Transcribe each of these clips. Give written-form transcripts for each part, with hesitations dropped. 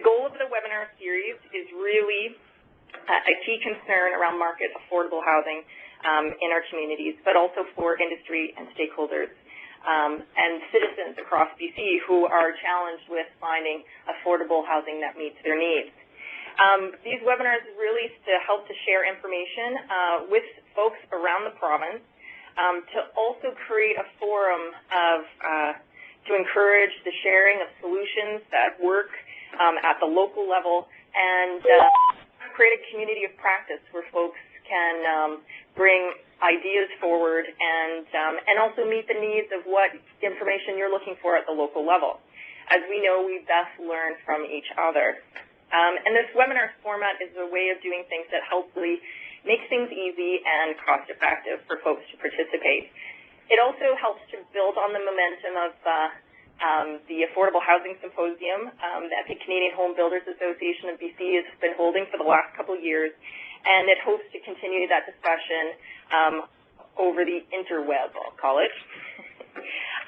goal of the webinar series is really a key concern around market affordable housing in our communities, but also for industry and stakeholders and citizens across BC who are challenged with finding affordable housing that meets their needs. These webinars really to help to share information with folks around the province, to also create a forum to encourage the sharing of solutions that work at the local level, and create a community of practice where folks can bring ideas forward and also meet the needs of what information you're looking for at the local level. As we know, we best learn from each other. And this webinar format is a way of doing things that hopefully makes things easy and cost-effective for folks to participate. It also helps to build on the momentum of the Affordable Housing Symposium that the Canadian Home Builders Association of BC has been holding for the last couple of years, and it hopes to continue that discussion over the interweb, I'll call it.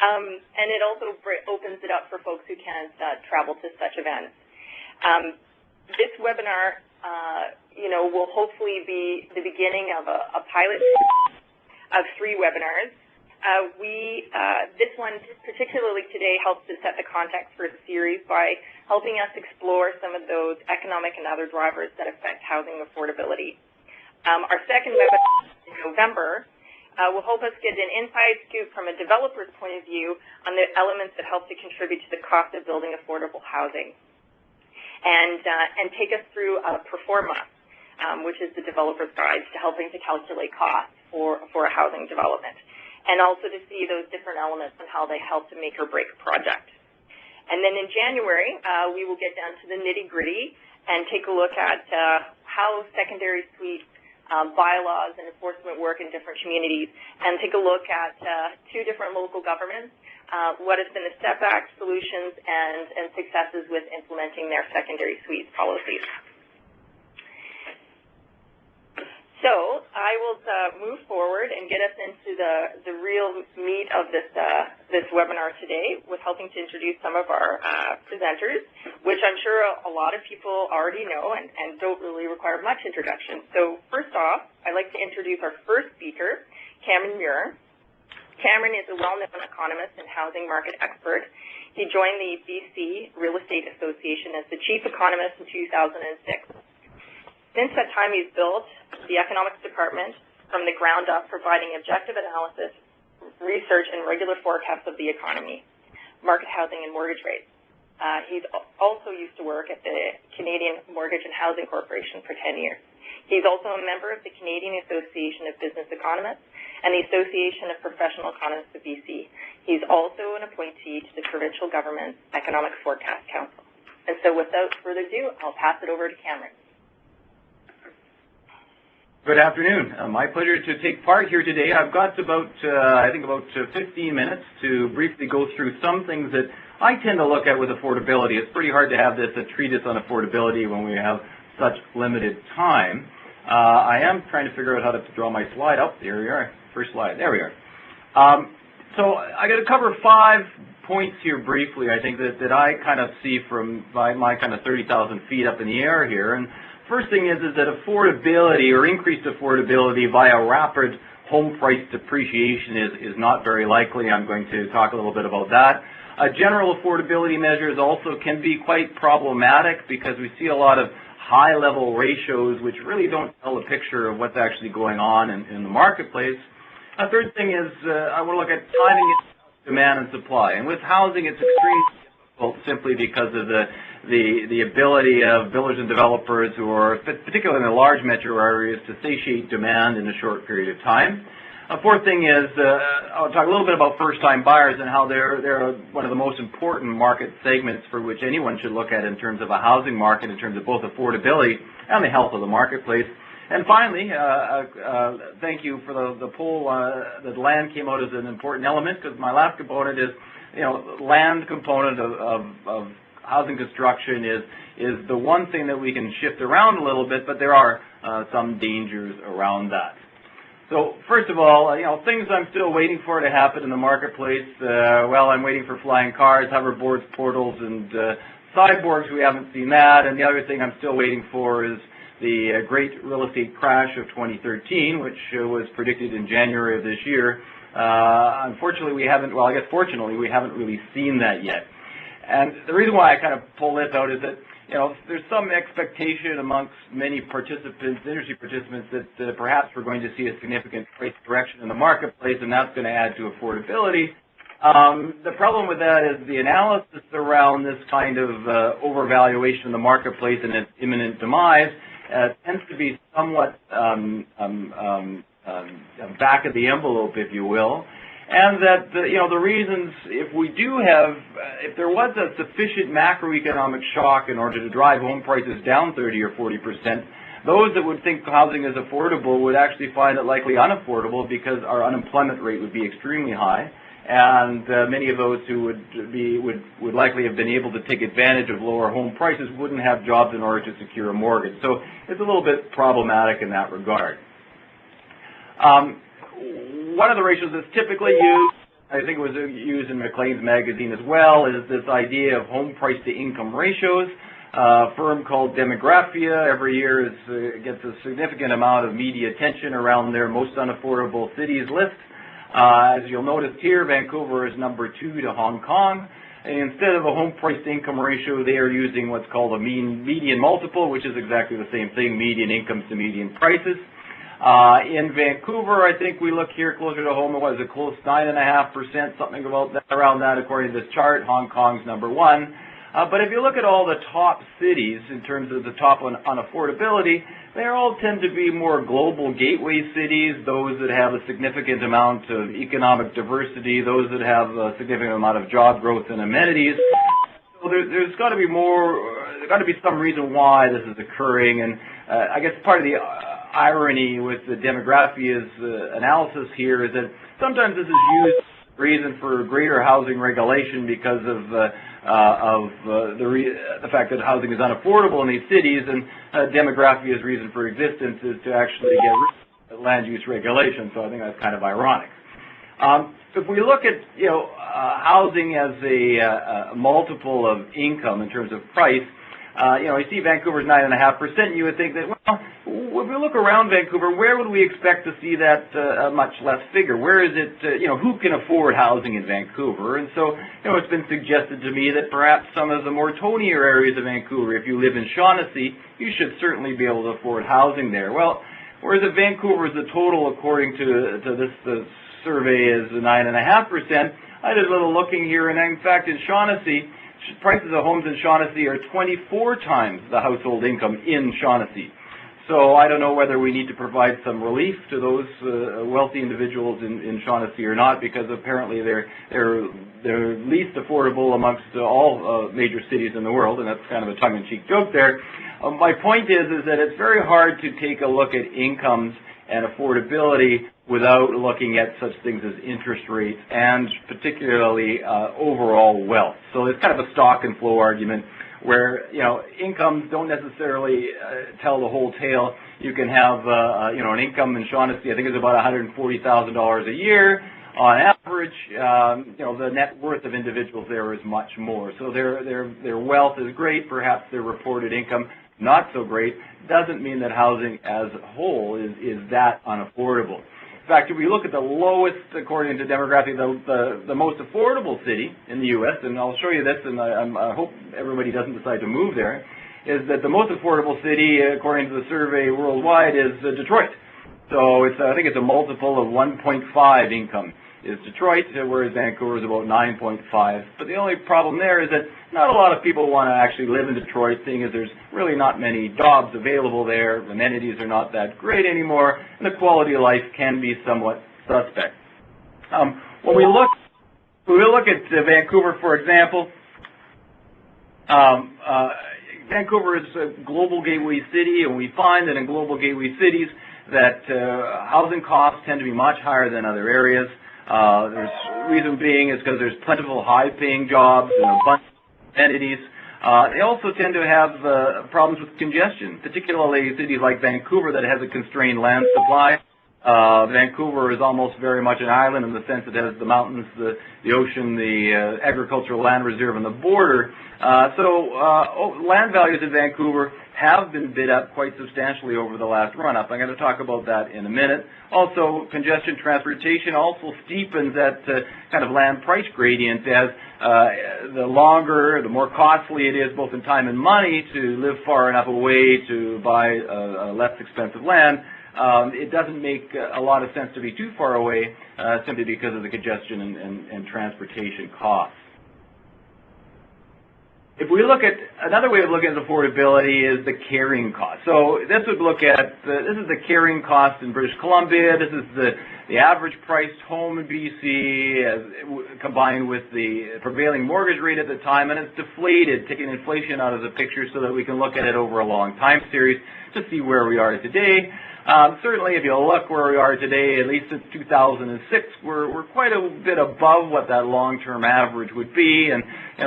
And it also opens it up for folks who can't travel to such events. This webinar, will hopefully be the beginning of a pilot of 3 webinars. This one, particularly today, helps to set the context for the series by helping us explore some of those economic and other drivers that affect housing affordability. Our second webinar in November will help us get an inside scoop from a developer's point of view on the elements that help to contribute to the cost of building affordable housing, and take us through a pro forma, which is the developer's guide to helping to calculate costs for a housing development, and also to see those different elements and how they help to make or break a project. And then in January, we will get down to the nitty-gritty and take a look at how secondary suite bylaws and enforcement work in different communities, and take a look at 2 different local governments, what has been the setback solutions and successes with implementing their secondary suite policies. So I will move forward and get us into the real meat of this webinar today with helping to introduce some of our presenters, which I'm sure a lot of people already know and don't really require much introduction. So first off, I'd like to introduce our first speaker, Cameron Muir. Cameron is a well-known economist and housing market expert. He joined the BC Real Estate Association as the chief economist in 2006. Since that time, he's built the economics department from the ground up, providing objective analysis, research, and regular forecasts of the economy, market housing, and mortgage rates. He's also used to work at the Canadian Mortgage and Housing Corporation for 10 years. He's also a member of the Canadian Association of Business Economists and the Association of Professional Economists of BC. He's also an appointee to the provincial government's Economic Forecast Council. And so without further ado, I'll pass it over to Cameron. Good afternoon. My pleasure to take part here today. I've got about 15 minutes to briefly go through some things that I tend to look at with affordability. It's pretty hard to have this a treatise on affordability when we have such limited time. I am trying to figure out how to draw my slide up. There we are. First slide. There we are. So I got to cover 5 points here briefly, I think, that I kind of see from my kind of 30,000 feet up in the air here. And first thing is that affordability or increased affordability via rapid home price depreciation is not very likely. I'm going to talk a little bit about that. General affordability measures also can be quite problematic because we see a lot of high-level ratios which really don't tell a picture of what's actually going on in the marketplace. A third thing is I want to look at timing demand and supply. And with housing, it's extremely difficult simply because of the ability of builders and developers who are, particularly in the large metro areas, to satiate demand in a short period of time. A fourth thing is I'll talk a little bit about first-time buyers and how they're one of the most important market segments for which anyone should look at in terms of a housing market, in terms of both affordability and the health of the marketplace. And finally, thank you for the poll that land came out as an important element, because my last component is, land component of housing construction is the one thing that we can shift around a little bit, but there are some dangers around that. So first of all, things I'm still waiting for to happen in the marketplace. Well, I'm waiting for flying cars, hoverboards, portals, and cyborgs, we haven't seen that. And the other thing I'm still waiting for is the great real estate crash of 2013, which was predicted in January of this year. Unfortunately, we haven't, well, I guess fortunately, we haven't really seen that yet. And the reason why I kind of pull this out is that, you know, there's some expectation amongst many participants, industry participants, that perhaps we're going to see a significant price correction in the marketplace, and that's going to add to affordability. The problem with that is the analysis around this kind of overvaluation in the marketplace and its imminent demise tends to be somewhat back of the envelope, if you will. And that, you know, the reasons, if there was a sufficient macroeconomic shock in order to drive home prices down 30 or 40%, those that would think housing is affordable would actually find it likely unaffordable because our unemployment rate would be extremely high. And many of those who would likely have been able to take advantage of lower home prices wouldn't have jobs in order to secure a mortgage. So it's a little bit problematic in that regard. One of the ratios that's typically used, I think it was used in Maclean's magazine as well, is this idea of home price to income ratios. A firm called Demographia every year gets a significant amount of media attention around their most unaffordable cities list. As you'll notice here, Vancouver is number 2 to Hong Kong. And instead of a home price to income ratio, they are using what's called a median multiple, which is exactly the same thing, median incomes to median prices. In Vancouver, I think we look here closer to home, it was a close 9.5%, something about that, around that according to this chart. Hong Kong's number 1. But if you look at all the top cities in terms of the top on affordability, they all tend to be more global gateway cities, those that have a significant amount of economic diversity, those that have a significant amount of job growth and amenities. So there's got to be some reason why this is occurring. And I guess part of the irony with the Demographia's analysis here is that sometimes this is used as a reason for greater housing regulation because of the fact that housing is unaffordable in these cities, and Demographia's reason for existence is to actually get rid of land use regulation. So I think that's kind of ironic. If we look at housing as a multiple of income in terms of price, you see Vancouver's 9.5%, and you would think that, well, if we look around Vancouver, where would we expect to see that much less figure? Where is it, who can afford housing in Vancouver? And so, it's been suggested to me that perhaps some of the more tonier areas of Vancouver, if you live in Shaughnessy, you should certainly be able to afford housing there. Well, whereas if Vancouver is the total, according to this survey, is 9.5%, I did a little looking here, and in fact, in Shaughnessy, prices of homes in Shaughnessy are 24 times the household income in Shaughnessy. So I don't know whether we need to provide some relief to those wealthy individuals in Shaughnessy or not, because apparently they're least affordable amongst all major cities in the world, and that's kind of a tongue-in-cheek joke there. My point is that it's very hard to take a look at incomes and affordability without looking at such things as interest rates and particularly overall wealth. So it's kind of a stock and flow argument where, incomes don't necessarily tell the whole tale. You can have, an income in Shaughnessy, I think it's about $140,000 a year. On average, the net worth of individuals there is much more. So their wealth is great. Perhaps their reported income not so great. Doesn't mean that housing as a whole is that unaffordable. In fact, if we look at the lowest, according to Demographia, the most affordable city in the U.S., and I'll show you this, and I hope everybody doesn't decide to move there, is that the most affordable city, according to the survey worldwide, is Detroit. So I think it's a multiple of 1.5 income is Detroit, whereas Vancouver is about 9.5. But the only problem there is that not a lot of people want to actually live in Detroit, seeing as there's really not many jobs available there, amenities are not that great anymore, and the quality of life can be somewhat suspect. When we look at Vancouver, for example, Vancouver is a global gateway city, and we find that in global gateway cities that housing costs tend to be much higher than other areas. There's reason being is because there's plentiful high-paying jobs and abundant amenities. They also tend to have problems with congestion, particularly cities like Vancouver that has a constrained land supply. Vancouver is almost very much an island in the sense it has the mountains, the ocean, the agricultural land reserve, and the border. Land values in Vancouver have been bid up quite substantially over the last run-up. I'm going to talk about that in a minute. Also, congestion transportation also steepens that kind of land price gradient as the longer, the more costly it is, both in time and money, to live far enough away to buy less expensive land. It doesn't make a lot of sense to be too far away simply because of the congestion and transportation costs. If we look at, another way of looking at affordability is the carrying cost. So this would look at, this is the carrying cost in British Columbia, this is the average priced home in BC combined with the prevailing mortgage rate at the time, and it's deflated, taking inflation out of the picture so that we can look at it over a long time series to see where we are today. Certainly, if you look where we are today, at least since 2006, we're quite a bit above what that long-term average would be. And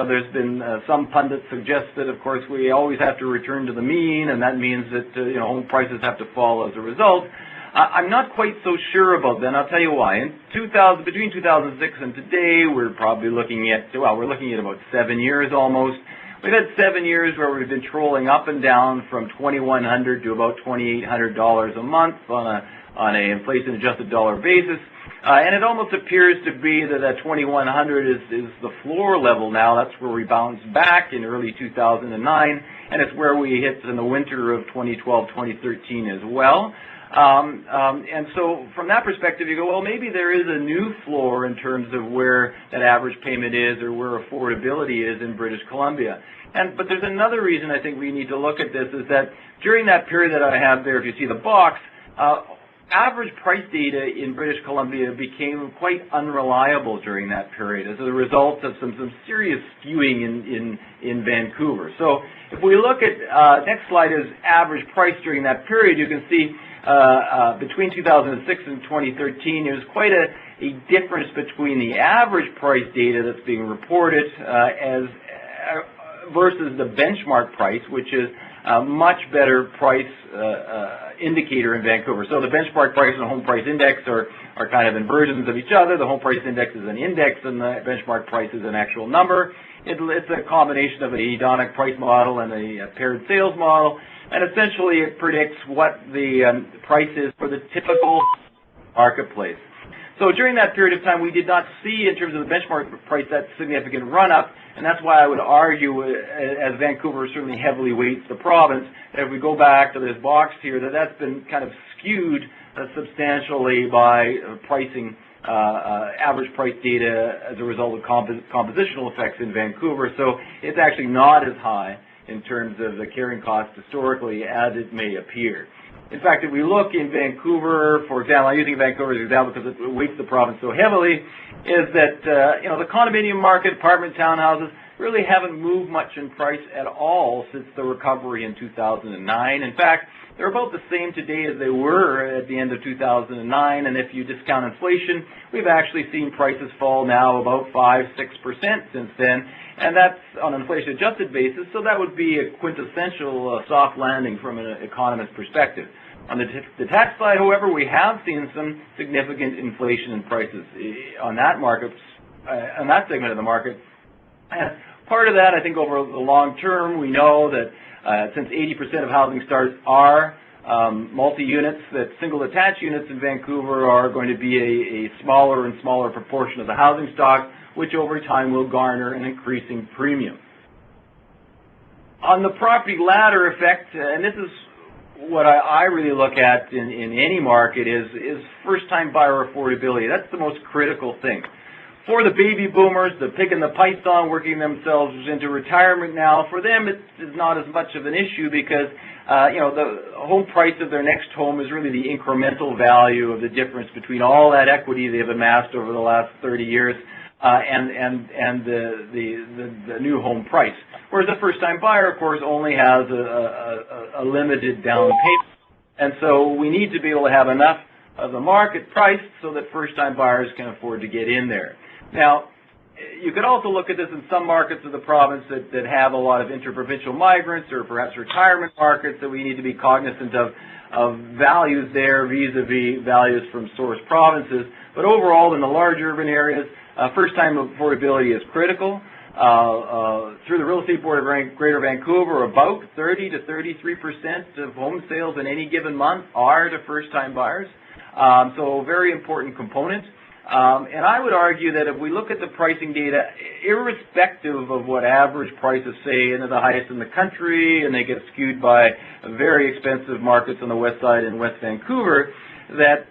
there's been some pundits suggest that, of course, we always have to return to the mean, and that means that home prices have to fall as a result. I'm not quite so sure about that, and I'll tell you why. Between 2006 and today, we're probably looking at, we're looking at about 7 years almost. We've had 7 years where we've been trolling up and down from $2,100 to about $2,800 a month on a inflation-adjusted dollar basis, and it almost appears to be that $2,100 is the floor level now. That's where we bounced back in early 2009, and it's where we hit in the winter of 2012, 2013 as well. And so from that perspective, you go, well, maybe there is a new floor in terms of where that average payment is or where affordability is in British Columbia. But there's another reason I think we need to look at this is that during that period that I have there, if you see the box, average price data in British Columbia became quite unreliable during that period as a result of some serious skewing in Vancouver. So if we look at, next slide is average price during that period, you can see between 2006 and 2013, there's quite a difference between the average price data that's being reported versus the benchmark price, which is a much better price indicator in Vancouver. So the benchmark price and the home price index are kind of inversions of each other. The home price index is an index and the benchmark price is an actual number. It's a combination of a hedonic price model and a paired sales model, and essentially it predicts what the price is for the typical marketplace. So during that period of time, we did not see, in terms of the benchmark price, that significant run-up, and that's why I would argue, as Vancouver certainly heavily weights the province, that if we go back to this box here, that's been kind of skewed substantially by pricing, average price data as a result of compositional effects in Vancouver. So it's actually not as high in terms of the carrying cost historically as it may appear. In fact, if we look in Vancouver, for example, I'm using Vancouver as an example because it weights the province so heavily, is that the condominium market, apartment townhouses, really haven't moved much in price at all since the recovery in 2009. In fact, they're about the same today as they were at the end of 2009, and if you discount inflation, we've actually seen prices fall now about 5–6% since then, and that's on an inflation-adjusted basis, so that would be a quintessential soft landing from an economist perspective. On the detached side, however, we have seen some significant inflation in prices on that market, on that segment of the market. And part of that, I think, over the long term, we know that since 80% of housing starts are multi-units, that single detached units in Vancouver are going to be a smaller and smaller proportion of the housing stock, which over time will garner an increasing premium. On the property ladder effect, and this is what I really look at in any market, is first-time buyer affordability. That's the most critical thing. For the baby boomers, the pig and the python working themselves into retirement now, for them it is not as much of an issue because the home price of their next home is really the incremental value of the difference between all that equity they've amassed over the last 30 years and the new home price. Whereas a first-time buyer, of course, only has a limited down payment. And so we need to be able to have enough of the market price so that first-time buyers can afford to get in there. Now, you could also look at this in some markets of the province that have a lot of interprovincial migrants or perhaps retirement markets that we need to be cognizant of values there vis-a-vis values from source provinces. But overall, in the large urban areas, first-time affordability is critical. Through the Real Estate Board of Greater Vancouver, about 30 to 33% of home sales in any given month are to first-time buyers. So a very important component. And I would argue that if we look at the pricing data, irrespective of what average prices say, and they're the highest in the country, and they get skewed by very expensive markets on the west side in West Vancouver, that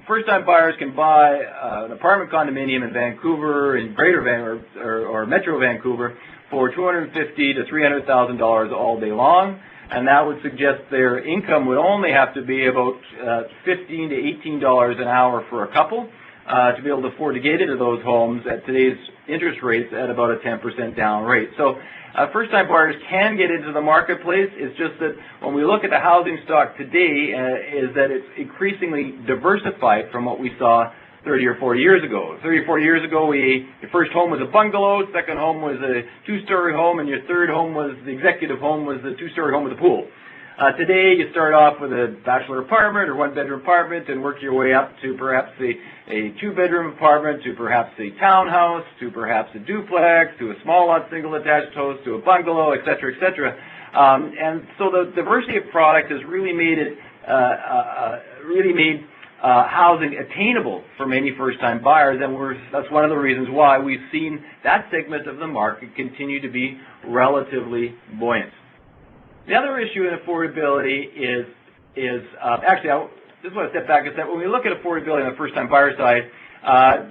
first-time buyers can buy an apartment condominium in Vancouver, in Greater Vancouver, or Metro Vancouver, for $250,000 to $300,000 all day long. And that would suggest their income would only have to be about $15 to $18 an hour for a couple to be able to afford to get into those homes at today's interest rates at about a 10% down rate. So first-time buyers can get into the marketplace. It's just that when we look at the housing stock today, is that it's increasingly diversified from what we saw 30 or 40 years ago. 30 or 40 years ago, your first home was a bungalow, second home was a two-story home, and your third home was, the executive home was a two-story home with a pool. Today, you start off with a bachelor apartment or one-bedroom apartment and work your way up to perhaps a two-bedroom apartment, to perhaps a townhouse, to perhaps a duplex, to a small lot single attached house, to a bungalow, et cetera, et cetera. And so the diversity of product has really made it, housing attainable for many first-time buyers, and that's one of the reasons why we've seen that segment of the market continue to be relatively buoyant. The other issue in affordability is actually, I just want to step back and say, when we look at affordability on the first-time buyer side,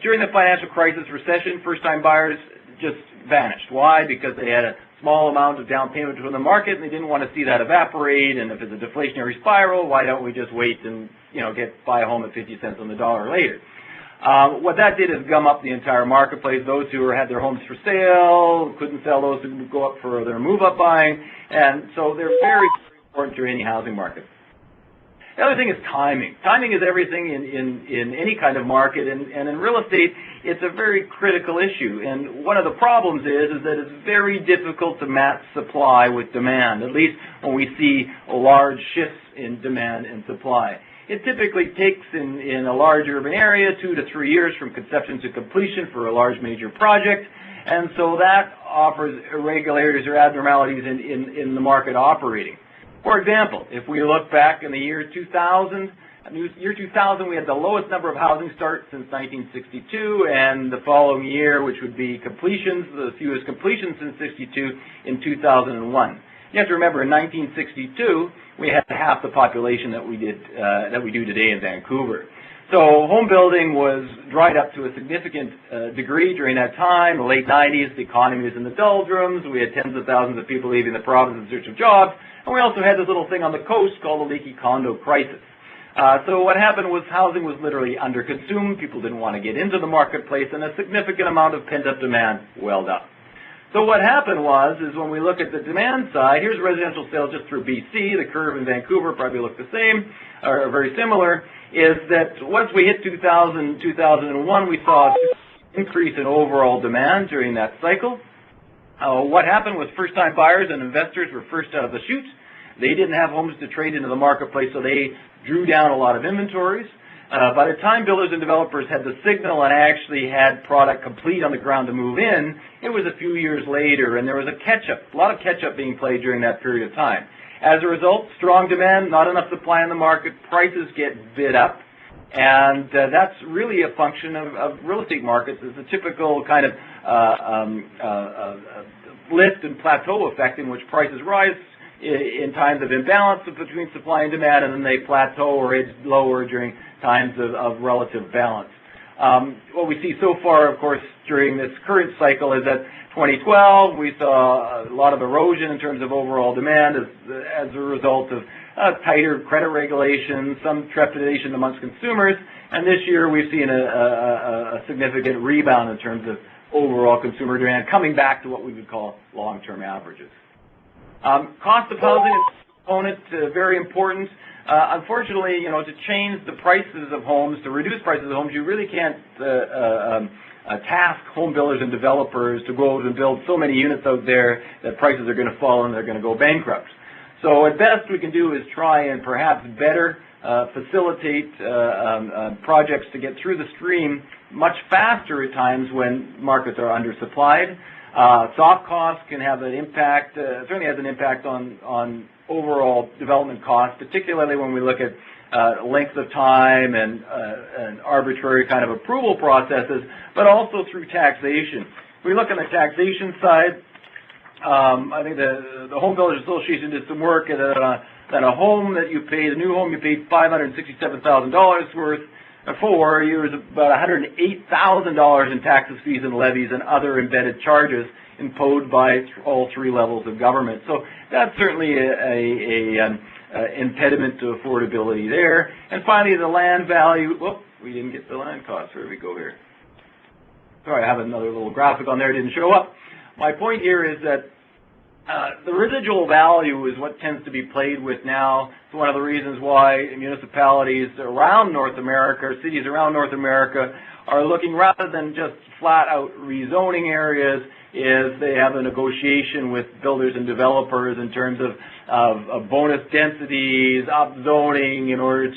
during the financial crisis recession, first-time buyers just vanished. Why? Because they had a small amount of down payment from the market, and they didn't want to see that evaporate. And if it's a deflationary spiral, why don't we just wait and buy a home at 50 cents on the dollar later? What that did is gum up the entire marketplace. Those who had their homes for sale couldn't sell those who would go up for their move-up buying, and so they're very, very important to any housing market. The other thing is timing. Timing is everything in any kind of market, and in real estate, it's a very critical issue. And one of the problems is that it's very difficult to match supply with demand, at least when we see large shifts in demand and supply. It typically takes, in a large urban area, 2 to 3 years from conception to completion for a large major project, and so that offers irregularities or abnormalities in the market operating. For example, if we look back in the year 2000, we had the lowest number of housing starts since 1962, and the following year, which would be completions, the fewest completions since 62, in 2001. You have to remember, in 1962, we had half the population that we do today in Vancouver. So home building was dried up to a significant degree during that time. In the late 90s, the economy was in the doldrums. We had tens of thousands of people leaving the province in search of jobs. And we also had this little thing on the coast called the leaky condo crisis. So what happened was housing was literally underconsumed. People didn't want to get into the marketplace, and a significant amount of pent-up demand welled up. So what happened is when we look at the demand side, here's residential sales just through BC. The curve in Vancouver probably look the same, or very similar, is that once we hit 2000, 2001, we saw an increase in overall demand during that cycle. What happened was first-time buyers and investors were first out of the chute. They didn't have homes to trade into the marketplace, so they drew down a lot of inventories. By the time builders and developers had the signal and actually had product complete on the ground to move in, it was a few years later, and there was a lot of catch-up being played during that period of time. As a result, strong demand, not enough supply in the market, prices get bid up, and that's really a function of real estate markets. It's a typical kind of lift and plateau effect in which prices rise in times of imbalance between supply and demand, and then they plateau or edge lower during times of relative balance. What we see so far, of course, during this current cycle is that 2012, we saw a lot of erosion in terms of overall demand as a result of tighter credit regulations, some trepidation amongst consumers, and this year we've seen a significant rebound in terms of overall consumer demand, coming back to what we would call long-term averages. Cost of housing is component, very important. Unfortunately, to change the prices of homes, to reduce prices of homes, you really can't task home builders and developers to go out and build so many units out there that prices are going to fall and they're going to go bankrupt. So at best we can do is try and perhaps better facilitate projects to get through the stream much faster at times when markets are undersupplied. Soft costs can have an impact, certainly has an impact on overall development costs, particularly when we look at length of time and arbitrary kind of approval processes, but also through taxation. If we look on the taxation side, I think the Home Builders Association did some work at a home that you paid, a new home you paid $567,000 worth for, it was about $108,000 in taxes, fees, and levies and other embedded charges imposed by all three levels of government. So that's certainly a impediment to affordability there. And finally, the land value. Whoop, we didn't get the land costs. Where do we go here? Sorry, I have another little graphic on there. Didn't show up. My point here is that the residual value is what tends to be played with now. It's one of the reasons why municipalities around North America, or cities around North America, are looking, rather than just flat-out rezoning areas, is they have a negotiation with builders and developers in terms of bonus densities, upzoning, in order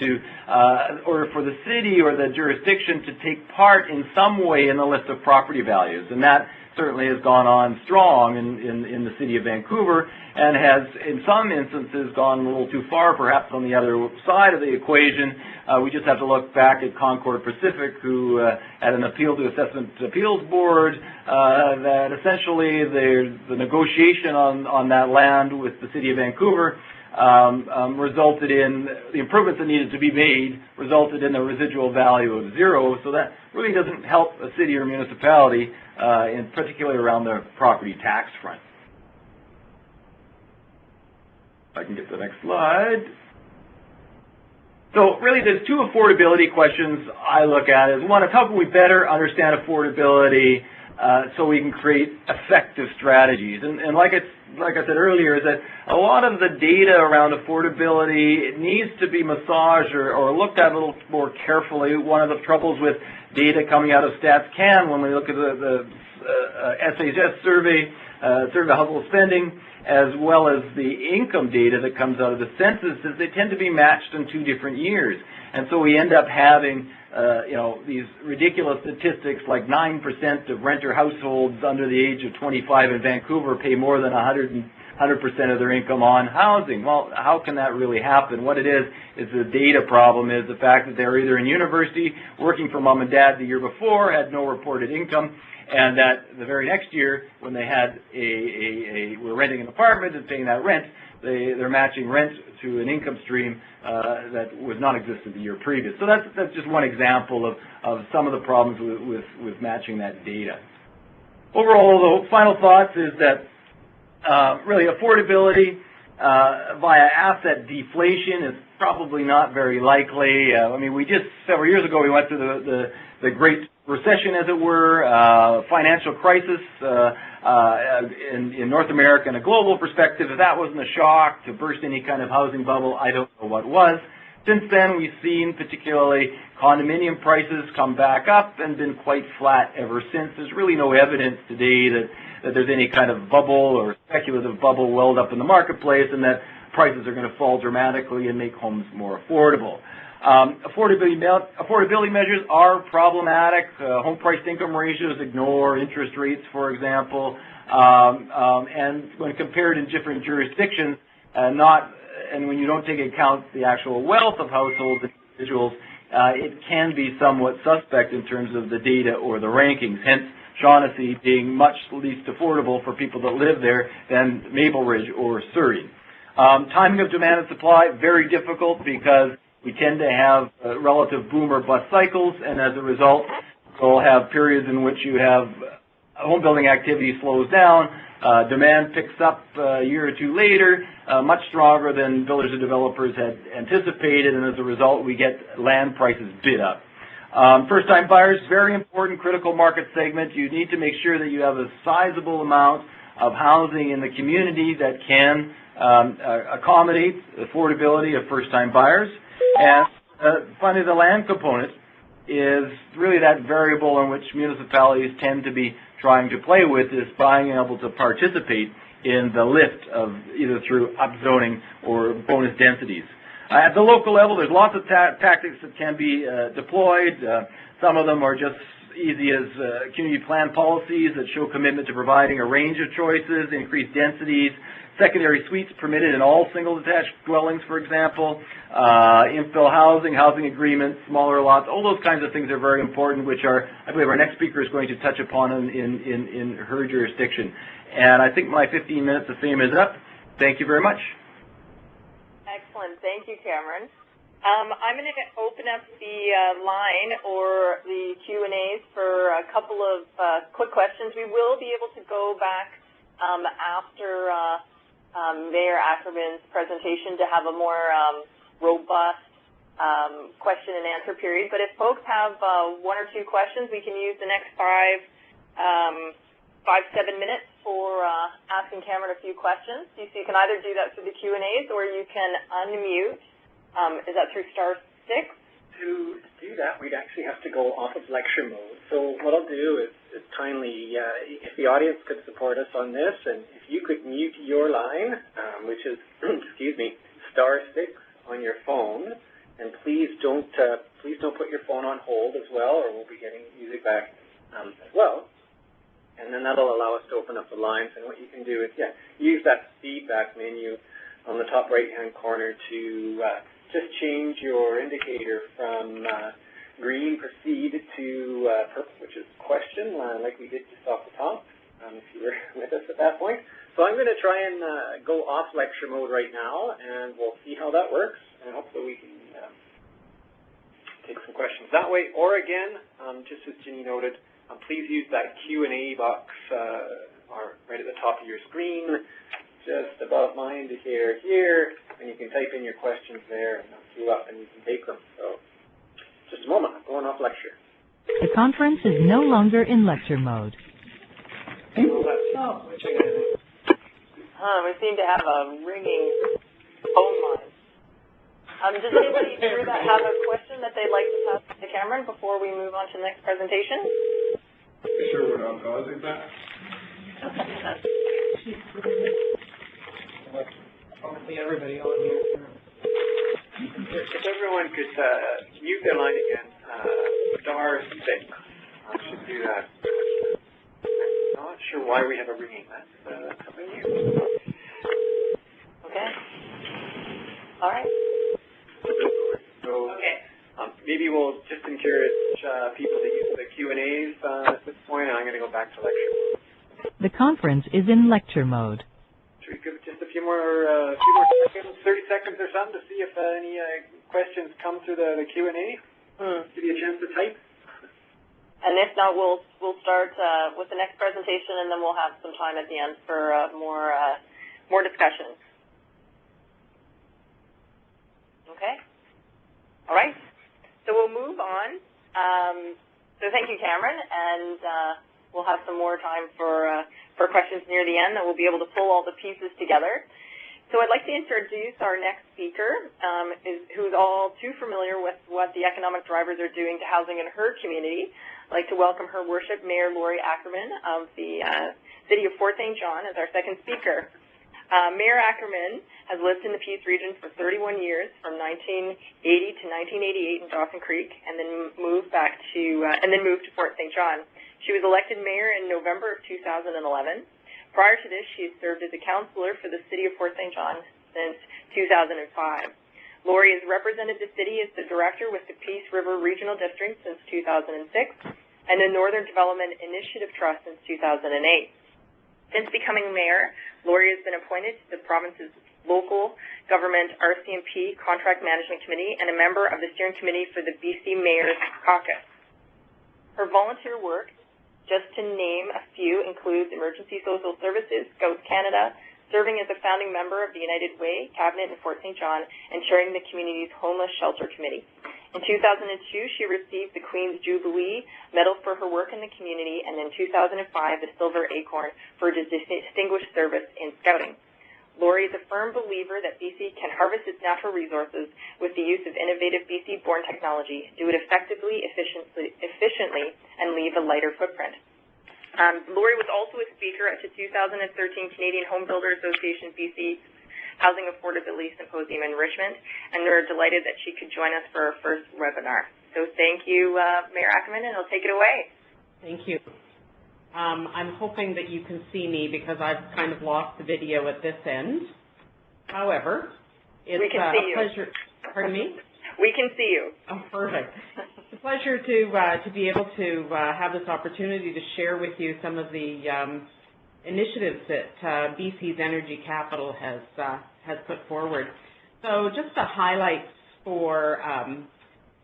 for the city or the jurisdiction to take part in some way in the list of property values. And that certainly has gone on strong in the city of Vancouver, and has in some instances gone a little too far, perhaps on the other side of the equation. We just have to look back at Concord Pacific, who had an appeal to assessment appeals board that essentially the negotiation on that land with the city of Vancouver resulted in the improvements that needed to be made, resulted in a residual value of zero. So that really doesn't help a city or municipality, in particularly around the property tax front. If I can get the next slide. So really there's two affordability questions I look at. One is, how can we better understand affordability so we can create effective strategies? And like I said earlier, is that a lot of the data around affordability, it needs to be massaged or looked at a little more carefully. One of the troubles with data coming out of StatsCan, when we look at the SHS survey of household spending, as well as the income data that comes out of the census, is they tend to be matched in 2 different years. And so we end up having these ridiculous statistics like 9% of renter households under the age of 25 in Vancouver pay more than 100% of their income on housing. Well, how can that really happen? What it is the data problem, is the fact that they're either in university, working for mom and dad the year before, had no reported income, and that the very next year, when they had were renting an apartment and paying that rent, they're matching rent to an income stream that was non-existent the year previous. So that's just one example of some of the problems with matching that data. Overall, the final thoughts is that really affordability via asset deflation is probably not very likely. I mean, several years ago, we went through the Great Recession, as it were, financial crisis in North America in a global perspective. If that wasn't a shock to burst any kind of housing bubble, I don't know what was. Since then, we've seen particularly condominium prices come back up and been quite flat ever since. There's really no evidence today that there's any kind of bubble or speculative bubble welled up in the marketplace, and that prices are going to fall dramatically and make homes more affordable. Affordability measures are problematic. Home price income ratios ignore interest rates, for example, and when compared in different jurisdictions, and when you don't take into account the actual wealth of households and individuals, it can be somewhat suspect in terms of the data or the rankings. Hence, Shaughnessy being much least affordable for people that live there than Maple Ridge or Surrey. Timing of demand and supply, very difficult, because we tend to have relative boom or bust cycles, and as a result, we'll have periods in which you have home building activity slows down, demand picks up a year or two later, much stronger than builders and developers had anticipated, and as a result, we get land prices bid up. First-time buyers, very important, critical market segment. You need to make sure that you have a sizable amount of housing in the community that can accommodate affordability of first-time buyers. And finally, the land component is really that variable in which municipalities tend to be trying to play with, is being able to participate in the lift of either through upzoning or bonus densities. At the local level, there's lots of tactics that can be deployed. Some of them are just easy as community plan policies that show commitment to providing a range of choices, increased densities, secondary suites permitted in all single detached dwellings, for example, infill housing, housing agreements, smaller lots, all those kinds of things are very important, which are, I believe our next speaker is going to touch upon in her jurisdiction. And I think my 15 minutes of fame is up. Thank you very much. Excellent. Thank you, Cameron. I'm going to open up the line or the Q&As for a couple of quick questions. We will be able to go back after Mayor Ackerman's presentation to have a more robust question and answer period. But if folks have 1 or 2 questions, we can use the next 5-7 minutes for asking Cameron a few questions. So you can either do that through the Q&As or you can unmute. Is that through *6? To do that, we'd actually have to go off of lecture mode. So what I'll do is kindly, if the audience could support us on this, and if you could mute your line, which is, excuse me, *6 on your phone, and please don't put your phone on hold as well, or we'll be getting music back as well. And then that'll allow us to open up the lines. And what you can do is, use that feedback menu on the top right-hand corner to just change your indicator from green, proceed, to purple, which is question, like we did just off the top, if you were with us at that point. So I'm going to try and go off lecture mode right now, and we'll see how that works, and hopefully we can take some questions that way. Or again, just as Ginny noted, please use that Q&A box right at the top of your screen, just above my indicator here, and you can type in your questions there, and they'll queue up, and you can take them. So, just a moment, I'm going off lecture. The conference is no longer in lecture mode. We seem to have a ringing phone line. Does anybody here that have a question that they'd like to pass to Cameron before we move on to the next presentation? Sure, we're not causing that. Hopefully everybody on here. If everyone could mute their line again, *6. I should do that. I'm not sure why we have a ringing. That's something new. Okay. All right. So maybe we'll just encourage people to use the Q&As at this point, and I'm going to go back to lecture. The conference is in lecture mode. Should we give it just a few more seconds, 30 seconds or something, to see if any questions come through the Q&A? Give you a chance to type. And if not, we'll start with the next presentation, and then we'll have some time at the end for more discussion. Okay. All right. So we'll move on. So thank you, Cameron, and we'll have some more time for questions near the end, that we'll be able to pull all the pieces together. So I'd like to introduce our next speaker, who's all too familiar with what the economic drivers are doing to housing in her community. I'd like to welcome Her Worship Mayor Lori Ackerman of the City of Fort St. John as our second speaker. Mayor Ackerman has lived in the Peace region for 31 years, from 1980 to 1988 in Dawson Creek, and then moved to Fort St. John. She was elected mayor in November of 2011. Prior to this, she has served as a councillor for the City of Fort St. John since 2005. Lori has represented the city as the director with the Peace River Regional District since 2006 and the Northern Development Initiative Trust since 2008. Since becoming mayor, Lori has been appointed to the province's local government RCMP Contract Management Committee and a member of the steering committee for the BC Mayor's Caucus. Her volunteer work, just to name a few, includes Emergency Social Services, Scouts Canada, serving as a founding member of the United Way Cabinet in Fort St. John, and chairing the community's Homeless Shelter Committee. In 2002, she received the Queen's Jubilee Medal for her work in the community, and in 2005, the Silver Acorn for distinguished service in Scouting. Laurie is a firm believer that BC can harvest its natural resources with the use of innovative BC-born technology, do it effectively, efficiently, and leave a lighter footprint. Laurie was also a speaker at the 2013 Canadian Home Builder Association BC Housing Affordability Symposium in Richmond, and we're delighted that she could join us for our first webinar. So thank you, Mayor Ackerman, and I'll take it away. Thank you. I'm hoping that you can see me because I've kind of lost the video at this end. However, it's a pleasure. Pardon me? We can see you. Oh, perfect. It's a pleasure to be able to have this opportunity to share with you some of the initiatives that BC's Energy Capital has put forward. So just the highlights for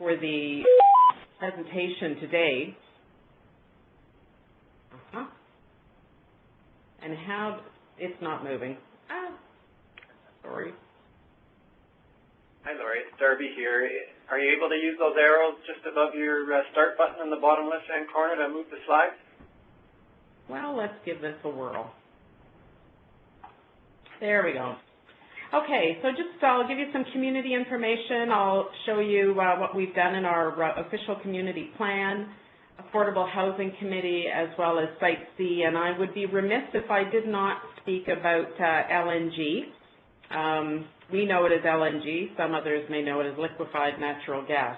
the presentation today. And how it's not moving. Sorry. Hi, Laurie. It's Darby here. Are you able to use those arrows just above your start button in the bottom left-hand corner to move the slides? Well, let's give this a whirl. There we go. Okay, so I'll give you some community information. I'll show you what we've done in our official community plan, Affordable Housing Committee, as well as Site C, and I would be remiss if I did not speak about LNG. We know it as LNG. Some others may know it as liquefied natural gas.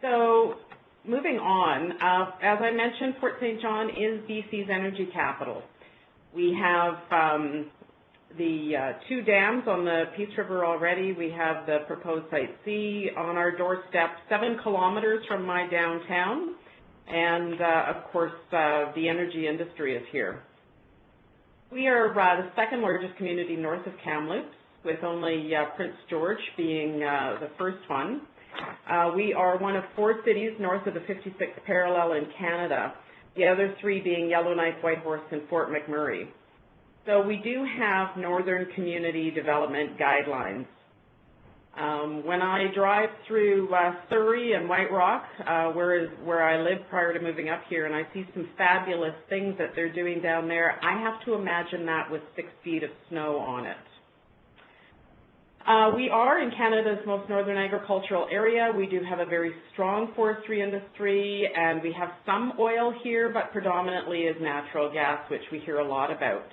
So moving on, as I mentioned, Fort St. John is BC's energy capital. We have the two dams on the Peace River already. We have the proposed Site C on our doorstep, 7 kilometers from my downtown. And, of course, the energy industry is here. We are the second largest community north of Kamloops, with only Prince George being the first one. We are one of 4 cities north of the 56th parallel in Canada, the other 3 being Yellowknife, Whitehorse, and Fort McMurray. So we do have Northern Community Development Guidelines. When I drive through Surrey and White Rock, where I lived prior to moving up here, and I see some fabulous things that they're doing down there, I have to imagine that with 6 feet of snow on it. We are in Canada's most northern agricultural area. We do have a very strong forestry industry, and we have some oil here, but predominantly is natural gas, which we hear a lot about.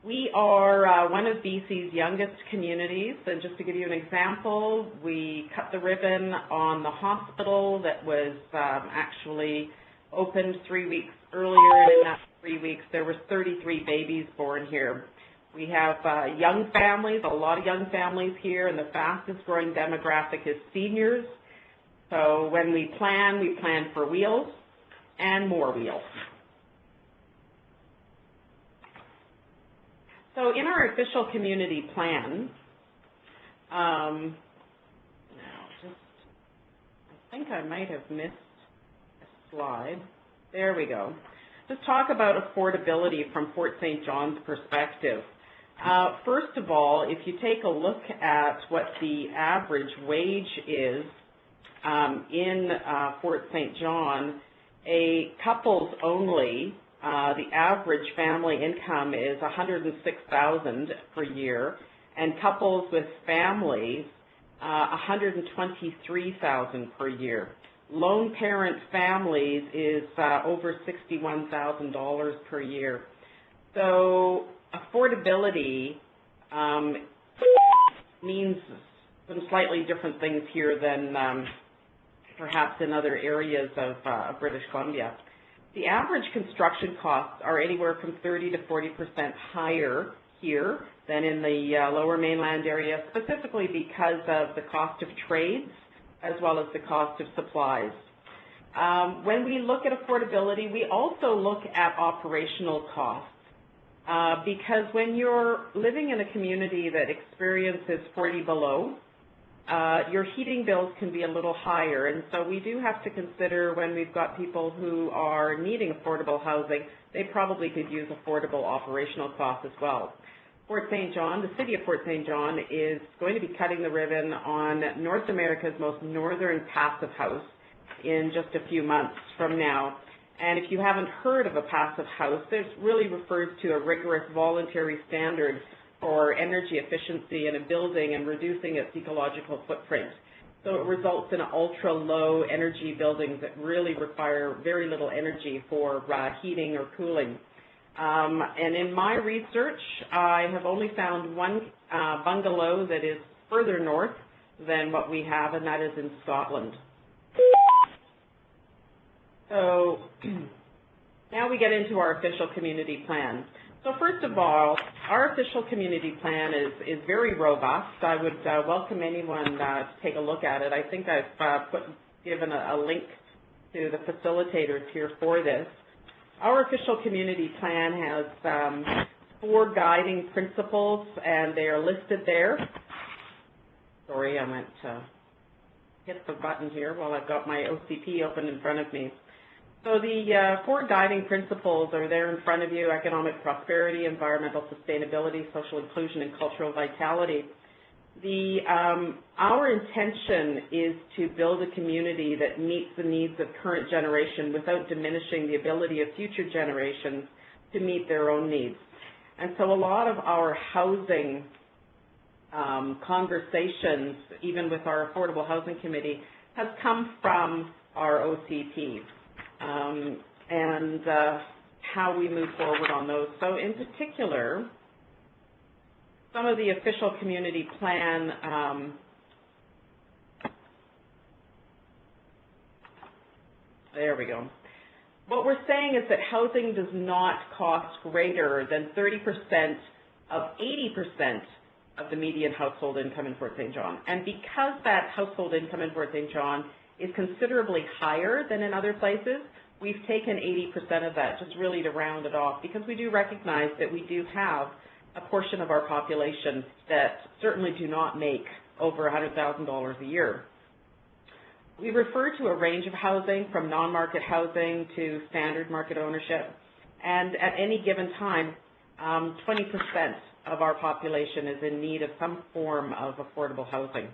We are one of BC's youngest communities, and just to give you an example, we cut the ribbon on the hospital that was actually opened 3 weeks earlier, and in that 3 weeks there were 33 babies born here. We have young families, a lot of young families here, and the fastest growing demographic is seniors. So when we plan for wheels and more wheels. So in our official community plan, I think I might have missed a slide. There we go. Let's talk about affordability from Fort St. John's perspective. First of all, if you take a look at what the average wage is in Fort St. John, a couples only, the average family income is $106,000 per year, and couples with families, $123,000 per year. Lone parent families is over $61,000 per year. So affordability means some slightly different things here than perhaps in other areas of British Columbia. The average construction costs are anywhere from 30 to 40% higher here than in the lower mainland area, specifically because of the cost of trades as well as the cost of supplies. When we look at affordability, we also look at operational costs. Because when you're living in a community that experiences 40 below, your heating bills can be a little higher, and so we do have to consider when we've got people who are needing affordable housing, they probably could use affordable operational costs as well. Fort St. John, the city of Fort St. John, is going to be cutting the ribbon on North America's most northern passive house in just a few months from now. And if you haven't heard of a passive house, this really refers to a rigorous voluntary standard for energy efficiency in a building and reducing its ecological footprint. So it results in ultra-low energy buildings that really require very little energy for heating or cooling. And in my research, I have only found one bungalow that is further north than what we have, and that is in Scotland. So now we get into our official community plan. So first of all, our official community plan is very robust. I would welcome anyone to take a look at it. I think I've given a link to the facilitators here for this. Our official community plan has 4 guiding principles, and they are listed there. Sorry, I meant to hit the button here while I've got my OCP open in front of me. So the 4 guiding principles are there in front of you: economic prosperity, environmental sustainability, social inclusion, and cultural vitality. Our intention is to build a community that meets the needs of current generation without diminishing the ability of future generations to meet their own needs. And so a lot of our housing conversations, even with our Affordable Housing Committee, has come from our OCP and how we move forward on those. So in particular, some of the official community plan there we go. What we're saying is that housing does not cost greater than 30% of 80% of the median household income in Fort St. John. And because that household income in Fort St. John is considerably higher than in other places, we've taken 80% of that just really to round it off, because we do recognize that we do have a portion of our population that certainly do not make over $100,000 a year. We refer to a range of housing from non-market housing to standard market ownership, and at any given time, 20% of our population is in need of some form of affordable housing.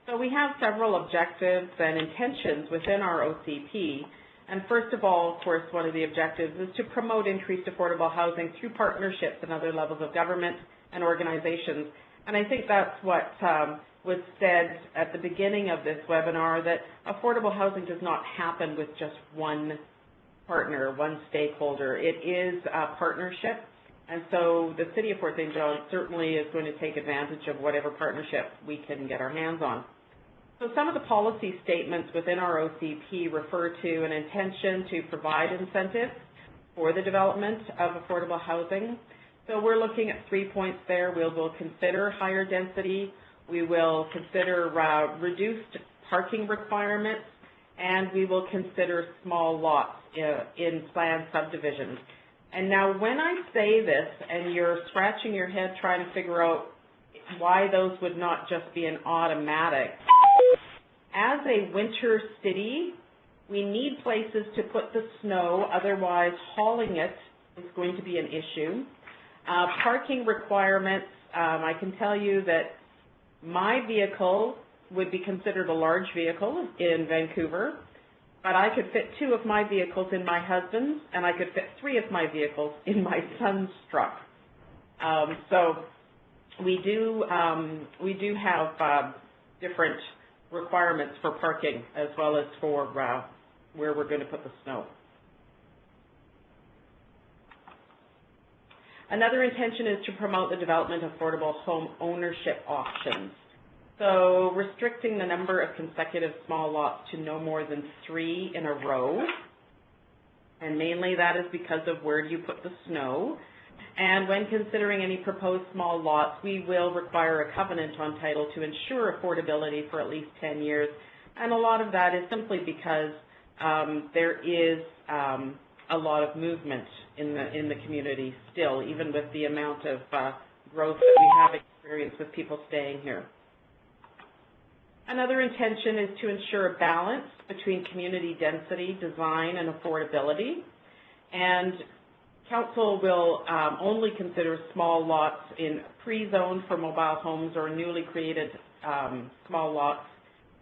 So we have several objectives and intentions within our OCP. And first of all, of course, one of the objectives is to promote increased affordable housing through partnerships and other levels of government and organizations. And I think that's what was said at the beginning of this webinar, that affordable housing does not happen with just one partner, one stakeholder. It is a partnership. And so the City of Fort St. John certainly is going to take advantage of whatever partnership we can get our hands on. So some of the policy statements within our OCP refer to an intention to provide incentives for the development of affordable housing. So we're looking at 3 points there. We will consider higher density, we will consider reduced parking requirements, and we will consider small lots in planned subdivisions. And now when I say this and you're scratching your head trying to figure out why those would not just be an automatic, as a winter city, we need places to put the snow, otherwise hauling it is going to be an issue. Parking requirements, I can tell you that my vehicle would be considered a large vehicle in Vancouver, but I could fit 2 of my vehicles in my husband's, and I could fit 3 of my vehicles in my son's truck. So we do have different requirements for parking as well as for where we're going to put the snow. Another intention is to promote the development of affordable home ownership options. So restricting the number of consecutive small lots to no more than 3 in a row. And mainly that is because of where do you put the snow. And when considering any proposed small lots, we will require a covenant on title to ensure affordability for at least 10 years. And a lot of that is simply because there is a lot of movement in the community still, even with the amount of growth that we have experienced with people staying here. Another intention is to ensure a balance between community density, design, and affordability. And Council will only consider small lots in pre-zoned for mobile homes or newly created small lots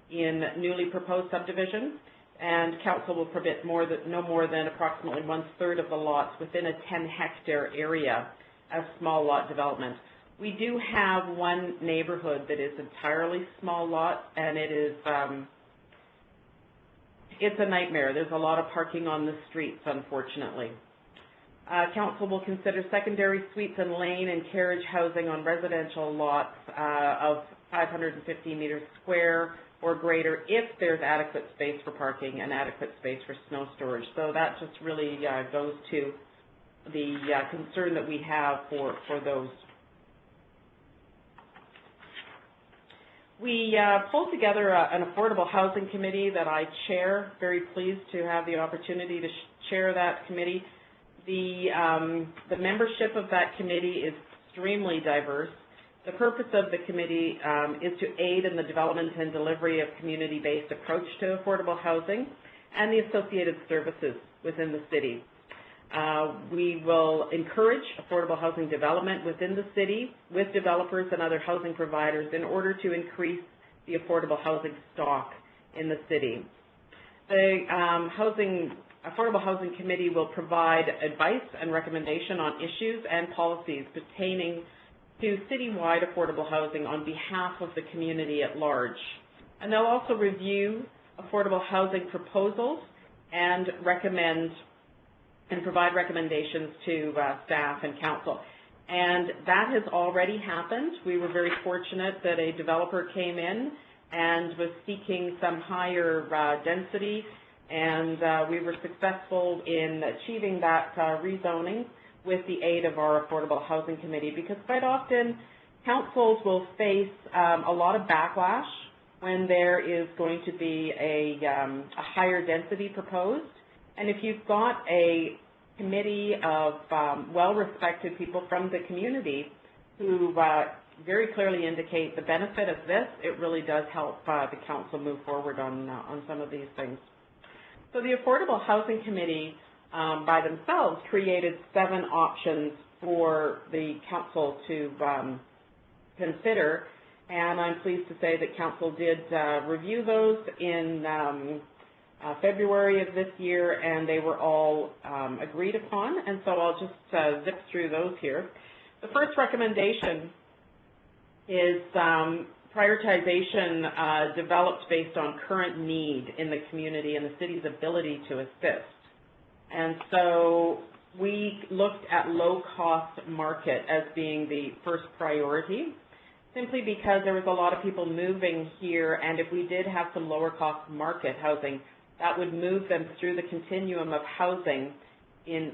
in newly proposed subdivision, and Council will permit no more than approximately 1/3 of the lots within a 10-hectare area as small lot development. We do have one neighborhood that is entirely small lot, and it is it's a nightmare. There's a lot of parking on the streets, unfortunately. Council will consider secondary suites and lane and carriage housing on residential lots of 550 meters square or greater if there's adequate space for parking and adequate space for snow storage. So that just really goes to the concern that we have for those. We pulled together an affordable housing committee that I chair. Very pleased to have the opportunity to chair that committee. The membership of that committee is extremely diverse. The purpose of the committee is to aid in the development and delivery of community-based approach to affordable housing and the associated services within the city. We will encourage affordable housing development within the city with developers and other housing providers in order to increase the affordable housing stock in the city. The Affordable Housing Committee will provide advice and recommendation on issues and policies pertaining to citywide affordable housing on behalf of the community at large. And they'll also review affordable housing proposals and provide recommendations to staff and council. And that has already happened. We were very fortunate that a developer came in and was seeking some higher density, and we were successful in achieving that rezoning with the aid of our Affordable Housing Committee, because quite often councils will face a lot of backlash when there is going to be a higher density proposed. And if you've got a committee of well-respected people from the community who very clearly indicate the benefit of this, it really does help the council move forward on some of these things. So the Affordable Housing Committee by themselves created 7 options for the council to consider, and I'm pleased to say that council did review those in February of this year, and they were all agreed upon, and so I'll just zip through those here. The first recommendation is prioritization developed based on current need in the community and the city's ability to assist. And so we looked at low-cost market as being the first priority, simply because there was a lot of people moving here, and if we did have some lower-cost market housing, that would move them through the continuum of housing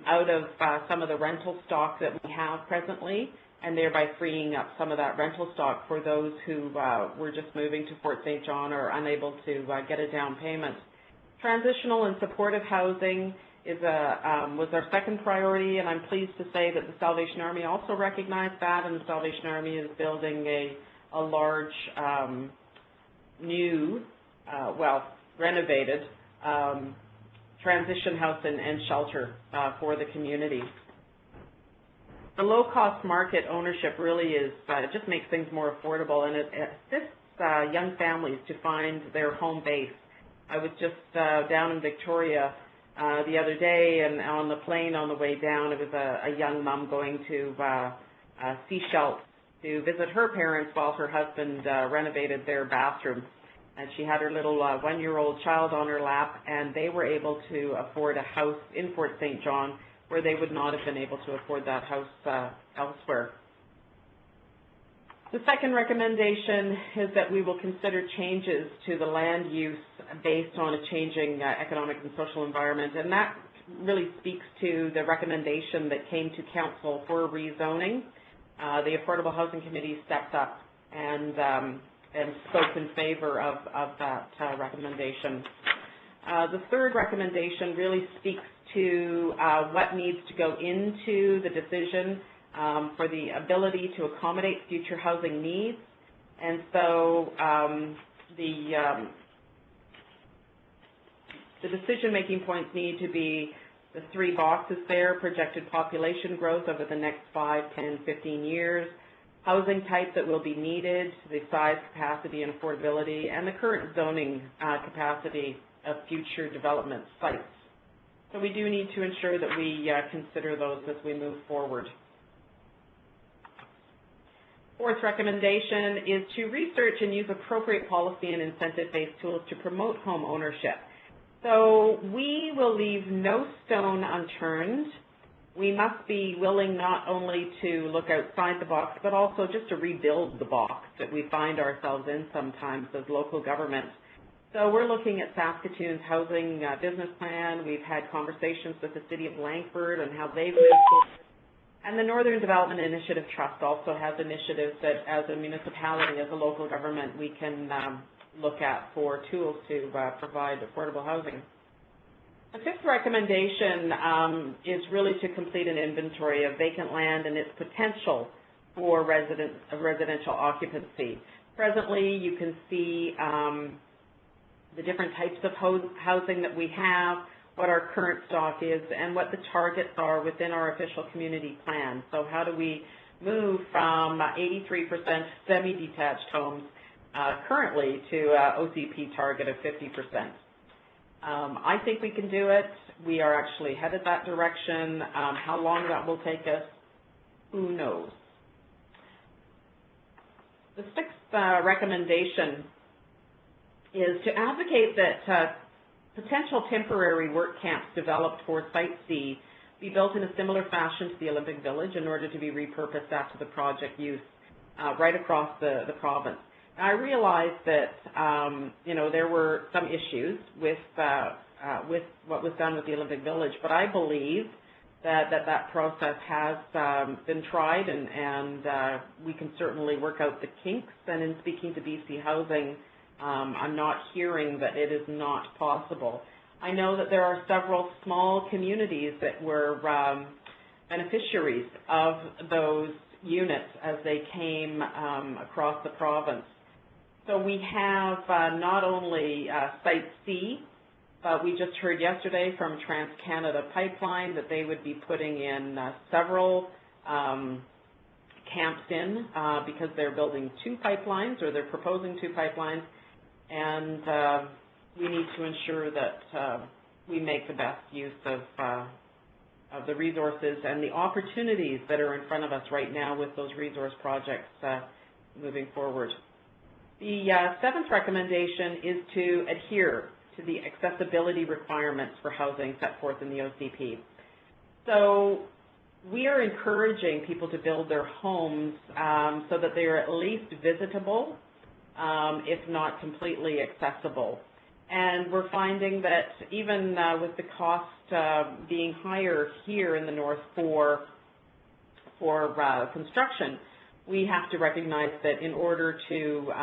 out of some of the rental stock that we have presently, and thereby freeing up some of that rental stock for those who were just moving to Fort St. John or unable to get a down payment. Transitional and supportive housing was our second priority, and I'm pleased to say that the Salvation Army also recognized that, and the Salvation Army is building a large new, renovated transition house and shelter for the community. The low-cost market ownership really is, it just makes things more affordable, and it assists young families to find their home base. I was just down in Victoria the other day, and on the plane on the way down, it was a young mom going to Seychelles to visit her parents while her husband renovated their bathroom. And she had her little 1-year-old child on her lap, and they were able to afford a house in Fort St. John where they would not have been able to afford that house elsewhere. The second recommendation is that we will consider changes to the land use based on a changing economic and social environment, and that really speaks to the recommendation that came to council for rezoning. The Affordable Housing Committee stepped up and spoke in favor of that recommendation. The third recommendation really speaks to what needs to go into the decision for the ability to accommodate future housing needs. And so the decision-making points need to be The 3 boxes there: projected population growth over the next 5, 10, 15 years, housing type that will be needed, the size, capacity, and affordability, and the current zoning capacity of future development sites. So we do need to ensure that we consider those as we move forward. 4th recommendation is to research and use appropriate policy and incentive-based tools to promote home ownership. So we will leave no stone unturned. We must be willing not only to look outside the box, but also just to rebuild the box that we find ourselves in sometimes as local government. So we're looking at Saskatoon's housing business plan. We've had conversations with the City of Langford on how they've moved forward. And the Northern Development Initiative Trust also has initiatives that, as a municipality, as a local government, we can look at for tools to provide affordable housing. The 5th recommendation is really to complete an inventory of vacant land and its potential for residential occupancy. Presently, you can see the different types of housing that we have, what our current stock is, and what the targets are within our official community plan. So how do we move from 83% semi-detached homes currently to OCP target of 50%? I think we can do it. We are actually headed that direction. How long that will take us, who knows? The 6th recommendation is to advocate that potential temporary work camps developed for Site C be built in a similar fashion to the Olympic Village in order to be repurposed after the project use right across the province. I realized that there were some issues with what was done with the Olympic Village, but I believe that process has been tried, and we can certainly work out the kinks. And in speaking to BC Housing, I'm not hearing that it is not possible. I know that there are several small communities that were beneficiaries of those units as they came across the province. So we have not only Site C, but we just heard yesterday from Trans-Canada Pipeline that they would be putting in several camps in because they're building 2 pipelines, or they're proposing 2 pipelines, and we need to ensure that we make the best use of the resources and the opportunities that are in front of us right now with those resource projects moving forward. The 7th recommendation is to adhere to the accessibility requirements for housing set forth in the OCP. So we are encouraging people to build their homes so that they are at least visitable, if not completely accessible. And we're finding that even with the cost being higher here in the north for construction, we have to recognize that in order to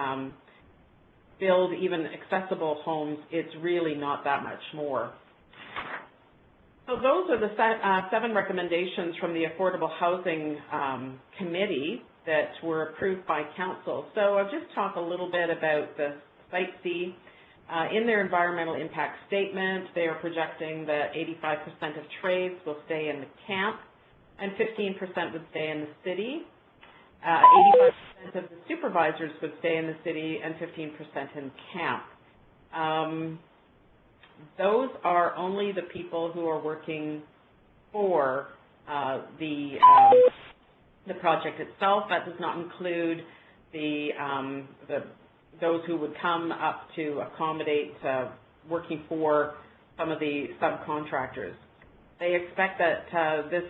build even accessible homes, it's really not that much more. So those are the 7 recommendations from the Affordable Housing Committee that were approved by Council. So I'll just talk a little bit about the Site C. In their environmental impact statement, they are projecting that 85% of trades will stay in the camp and 15% would stay in the city. 85% of the supervisors would stay in the city and 15% in camp. Those are only the people who are working for the project itself. That does not include those who would come up to accommodate working for some of the subcontractors. They expect that this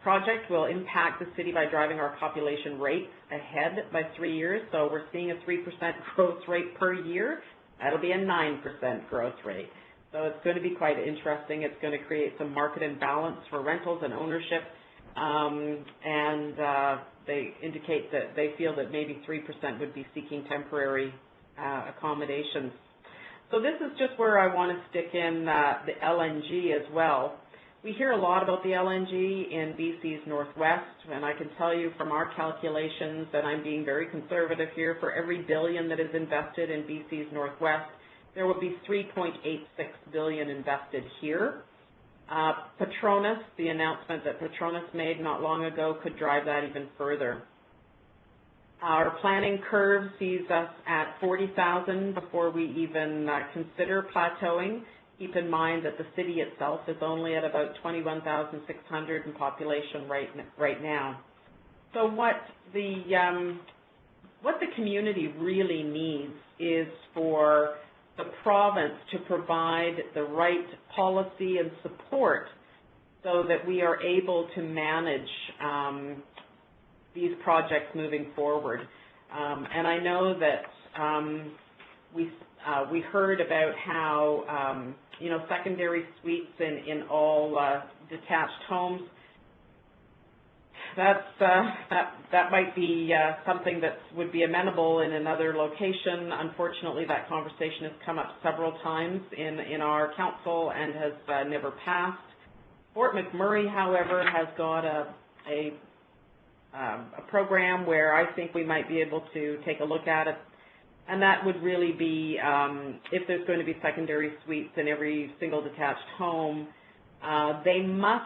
project will impact the city by driving our population rate ahead by 3 years. So we're seeing a 3% growth rate per year. That'll be a 9% growth rate. So it's going to be quite interesting. It's going to create some market imbalance for rentals and ownership. They indicate that they feel that maybe 3% would be seeking temporary accommodations. So this is just where I want to stick in the LNG as well. We hear a lot about the LNG in BC's Northwest, and I can tell you from our calculations, and I'm being very conservative here, for every billion that is invested in BC's Northwest, there will be $3.86 billion invested here. Petronas, the announcement that Petronas made not long ago could drive that even further. Our planning curve sees us at 40,000 before we even consider plateauing. Keep in mind that the city itself is only at about 21,600 in population right now. So what the community really needs is for the province to provide the right policy and support so that we are able to manage these projects moving forward. And I know that we heard about how secondary suites in all detached homes. That might be something that would be amenable in another location. Unfortunately, that conversation has come up several times in our council and has never passed. Fort McMurray, however, has got a program where I think we might be able to take a look at it, and that would really be if there's going to be secondary suites in every single detached home, they must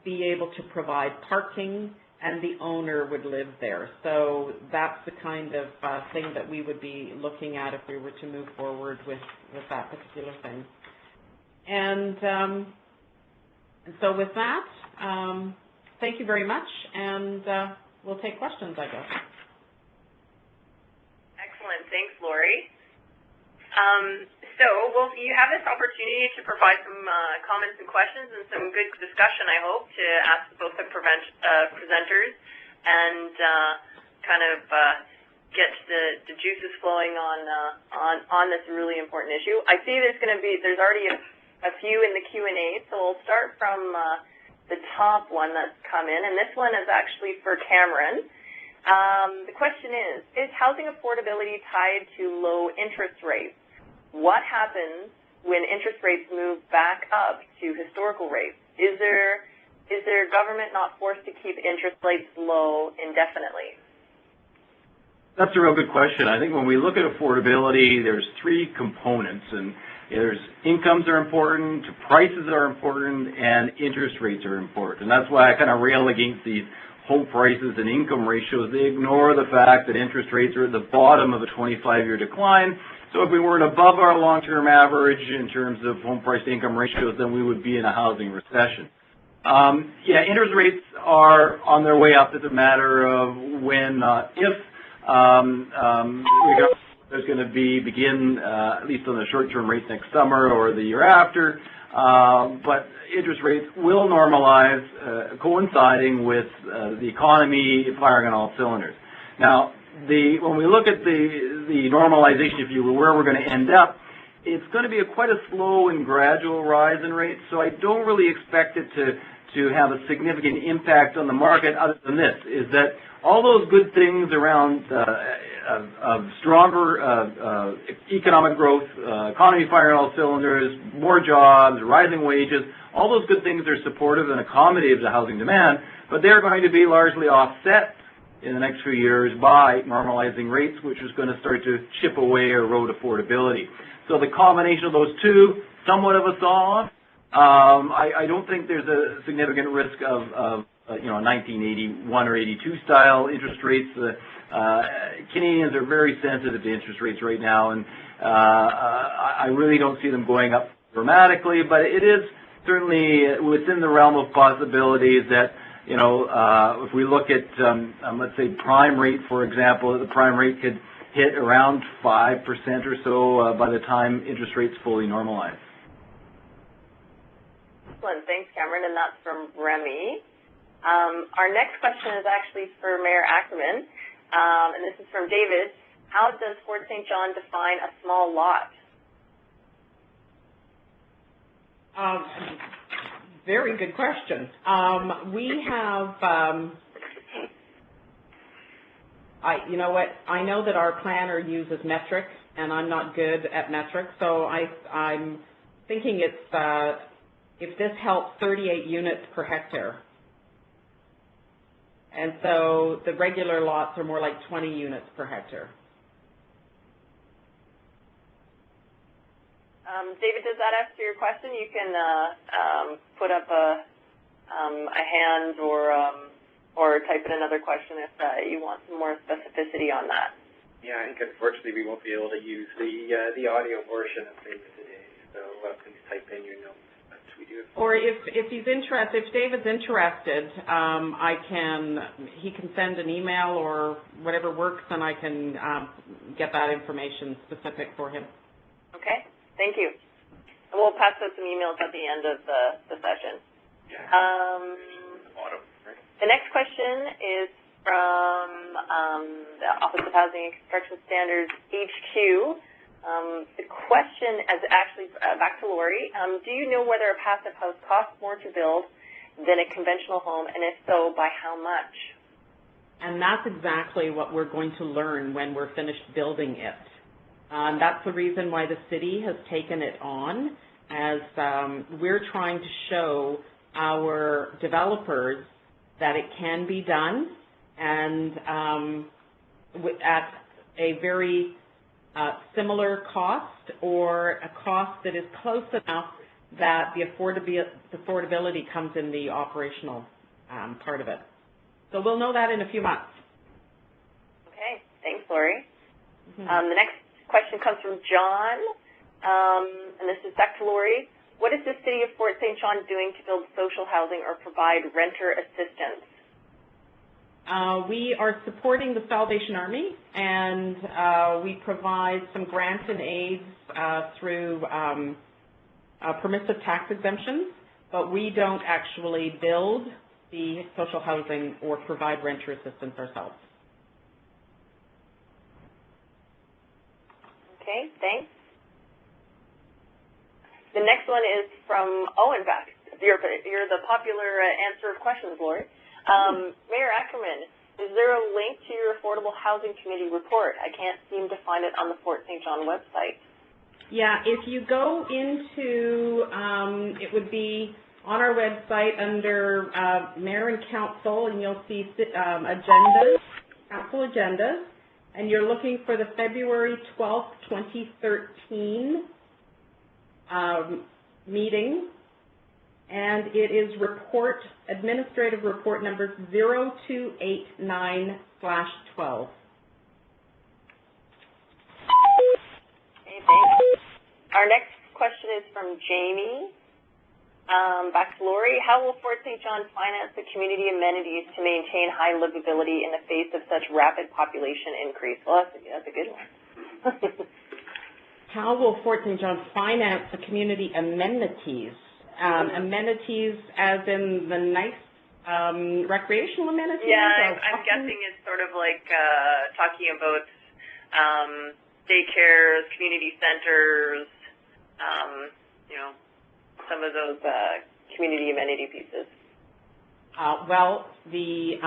be able to provide parking and the owner would live there. So that's the kind of thing that we would be looking at if we were to move forward with that particular thing. And so with that, thank you very much, and we'll take questions, I guess. Excellent. Thanks, Lori. You have this opportunity to provide some comments and questions and some good discussion, I hope, to ask both the presenters and get the juices flowing on this really important issue. I see there's already a few in the Q&A, so we'll start from the top one that's come in, and this one is actually for Cameron. The question is housing affordability tied to low interest rates? What happens when interest rates move back up to historical rates? Is there government not forced to keep interest rates low indefinitely? That's a real good question. I think when we look at affordability, there's three components, and there's incomes are important, prices are important, and interest rates are important. And that's why I kind of rail against these home prices and income ratios. They ignore the fact that interest rates are at the bottom of a 25-year decline. So if we weren't above our long-term average in terms of home price to income ratios, then we would be in a housing recession. Interest rates are on their way up. It's a matter of when, if there's going to begin at least on the short-term rates next summer or the year after. But interest rates will normalize, coinciding with the economy firing on all cylinders. Now, when we look at the normalization, if you will, where we're going to end up, it's going to be quite a slow and gradual rise in rates. So I don't really expect it to have a significant impact on the market other than this, is that all those good things around stronger economic growth, economy firing all cylinders, more jobs, rising wages, all those good things are supportive and accommodative to housing demand, but they're going to be largely offset in the next few years by normalizing rates, which is going to start to chip away or erode affordability. So the combination of those two, somewhat of a thaw. I don't think there's a significant risk of 1981 or 82 style interest rates. Canadians are very sensitive to interest rates right now, and I really don't see them going up dramatically, but it is certainly within the realm of possibilities that, if we look at, let's say, prime rate, for example, the prime rate could hit around 5% or so by the time interest rates fully normalize. Excellent. Thanks, Cameron, and that's from Remy. Our next question is actually for Mayor Ackerman, and this is from David. How does Fort St. John define a small lot? Very good question. We have, I know that our planner uses metric, and I'm not good at metric, so I'm thinking it's, if this helps, 38 units per hectare. And so the regular lots are more like 20 units per hectare. David, does that answer your question? You can put up a hand or type in another question if you want some more specificity on that. Yeah, I think unfortunately we won't be able to use the audio portion of things today, so please type in your notes. We do. Or if he's interested, if David's interested, he can send an email or whatever works, and I can get that information specific for him. Okay, thank you. And we'll pass out some emails at the end of the session. Yeah. The next question is from the Office of Housing and Construction Standards, HQ. The question is actually back to Lori. Do you know whether a passive house costs more to build than a conventional home, and if so, by how much? And that's exactly what we're going to learn when we're finished building it. That's the reason why the city has taken it on, as we're trying to show our developers that it can be done, and at a very similar cost, or a cost that is close enough that the affordability comes in the operational part of it. So we'll know that in a few months. Okay, thanks, Lori. The next question comes from John, and this is back to Lori. What is the City of Fort St. John doing to build social housing or provide renter assistance? We are supporting the Salvation Army, and we provide some grants and aids through permissive tax exemptions, but we don't actually build the social housing or provide renter assistance ourselves. Okay, thanks. The next one is from Owen back. You're the popular answer of questions, Lori. Mayor Ackerman, is there a link to your Affordable Housing Committee report? I can't seem to find it on the Fort St. John website. Yeah, if you go into, it would be on our website under Mayor and Council, and you'll see agendas, council agendas, and you're looking for the February 12th, 2013 meeting, and it is administrative report number 0289/12. Okay, thanks. Our next question is from Jamie. Back to Lori. How will Fort St. John finance the community amenities to maintain high livability in the face of such rapid population increase? Well, that's a good one. How will Fort St. John finance the community amenities? Amenities as in the nice recreational amenities? Yeah, I'm guessing it's sort of like talking about daycares, community centers, some of those community amenity pieces. Well, the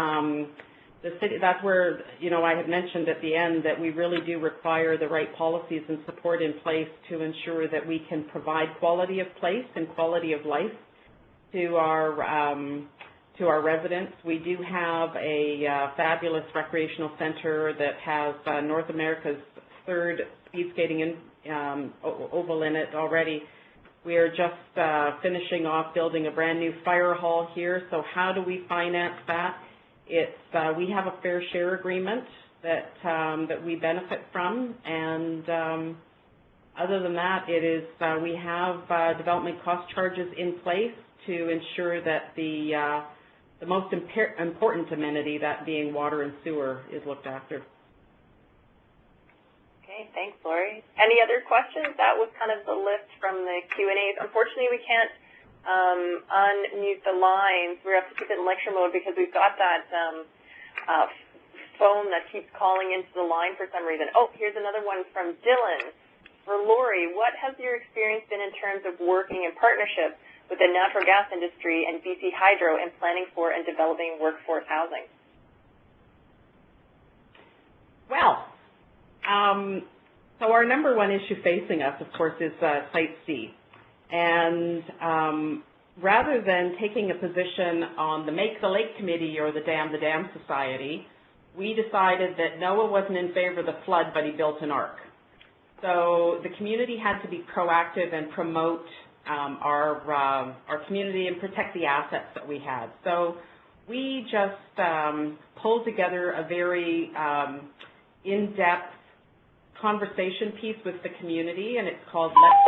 city, that's where, I had mentioned at the end that we really do require the right policies and support in place to ensure that we can provide quality of place and quality of life to our residents. We do have a fabulous recreational center that has North America's third speed skating oval in it already. We are just finishing off building a brand new fire hall here. So how do we finance that? We have a fair share agreement that we benefit from, and other than that, we have development cost charges in place to ensure that the most important amenity, that being water and sewer, is looked after. Okay, thanks, Lori. Any other questions? That was kind of the list from the Q&As. Unfortunately, we can't unmute the lines. We have to keep it in lecture mode because we've got that phone that keeps calling into the line for some reason. Oh, here's another one from Dylan. For Lori, what has your experience been in terms of working in partnership with the natural gas industry and BC Hydro in planning for and developing workforce housing? Well, so our number one issue facing us, of course, is Site C. And rather than taking a position on the Make the Lake Committee or the Dam Society, we decided that Noah wasn't in favor of the flood, but he built an ark. So the community had to be proactive and promote our community and protect the assets that we had. So we just pulled together a very in-depth conversation piece with the community, and it's called Let's